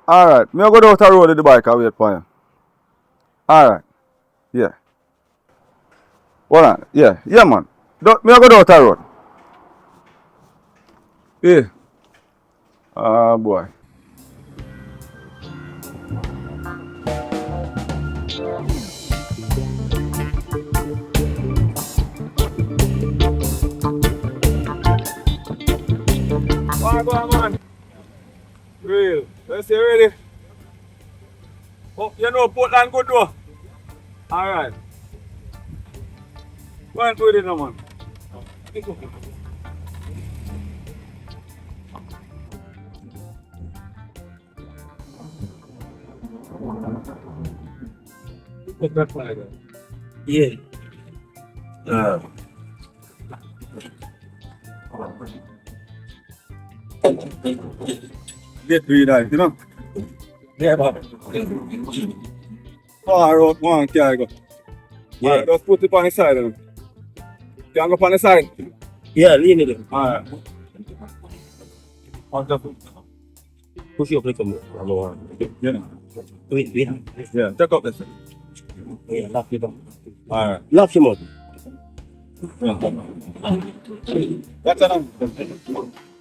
Alright, me I go down the road with the bike and wait for you. Alright. Yeah. Hold on. Yeah, man. Me I go down the road. Yeah. Ah, boy. Go on. Real. Let's see, ready? Oh, you know Portland good though. Alright. Go and do it now, man. Yeah. Get rid of it, you know? Yeah, Bob. Far out one can go. Yeah. Alright, just put it on the side. Then. Can go on the side. Yeah, lean it. Alright. Push you up like a more. Yeah. Wait. Yeah, take up this. Yeah, lock it up. Alright. Lock him up. That's enough.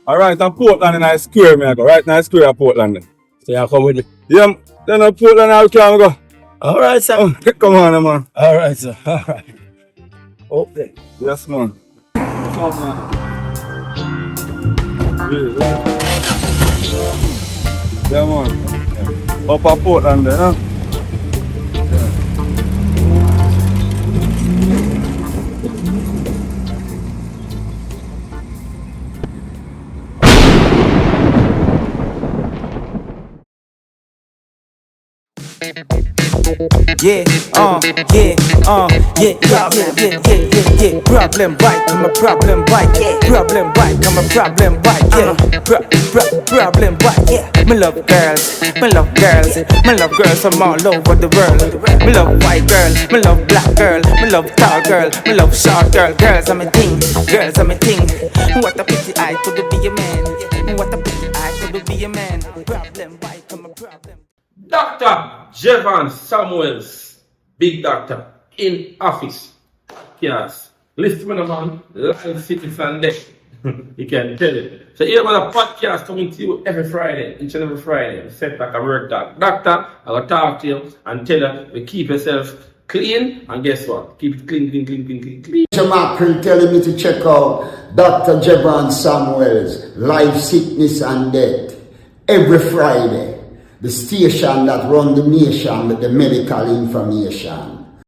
Alright, and Portland in a square, me I go. Right now, square of Portland. Then. So you come with me. Yeah, then Portland, I can go. Alright, sir. Come on, man. Alright, sir. Alright. Okay. Yes, man. Come on. Yeah, man. Up at Portland there, huh? Yeah, problem bike, I'm a problem bike, problem bike, I'm a problem bike, problem bike, me love girls, me love girls from all over the world, me love white girl, me love black girl, me love tall girl, me love short girl, girls are my thing, what a pity I could be a man, what a pity I could be a man, problem bike, I'm a problem. Dr. Jevan Samuels, big doctor, in office. Yes. Listen to the man, live citizen there. You can tell it. So here got a podcast coming to you every Friday, each and every Friday. Set back a work dog. Doctor, I will talk to you and tell you to keep yourself clean, and guess what? Keep it clean. Jamaican telling me to check out Dr. Jevan Samuels, Life, Sickness and Death, every Friday. The station that run the nation with the medical information.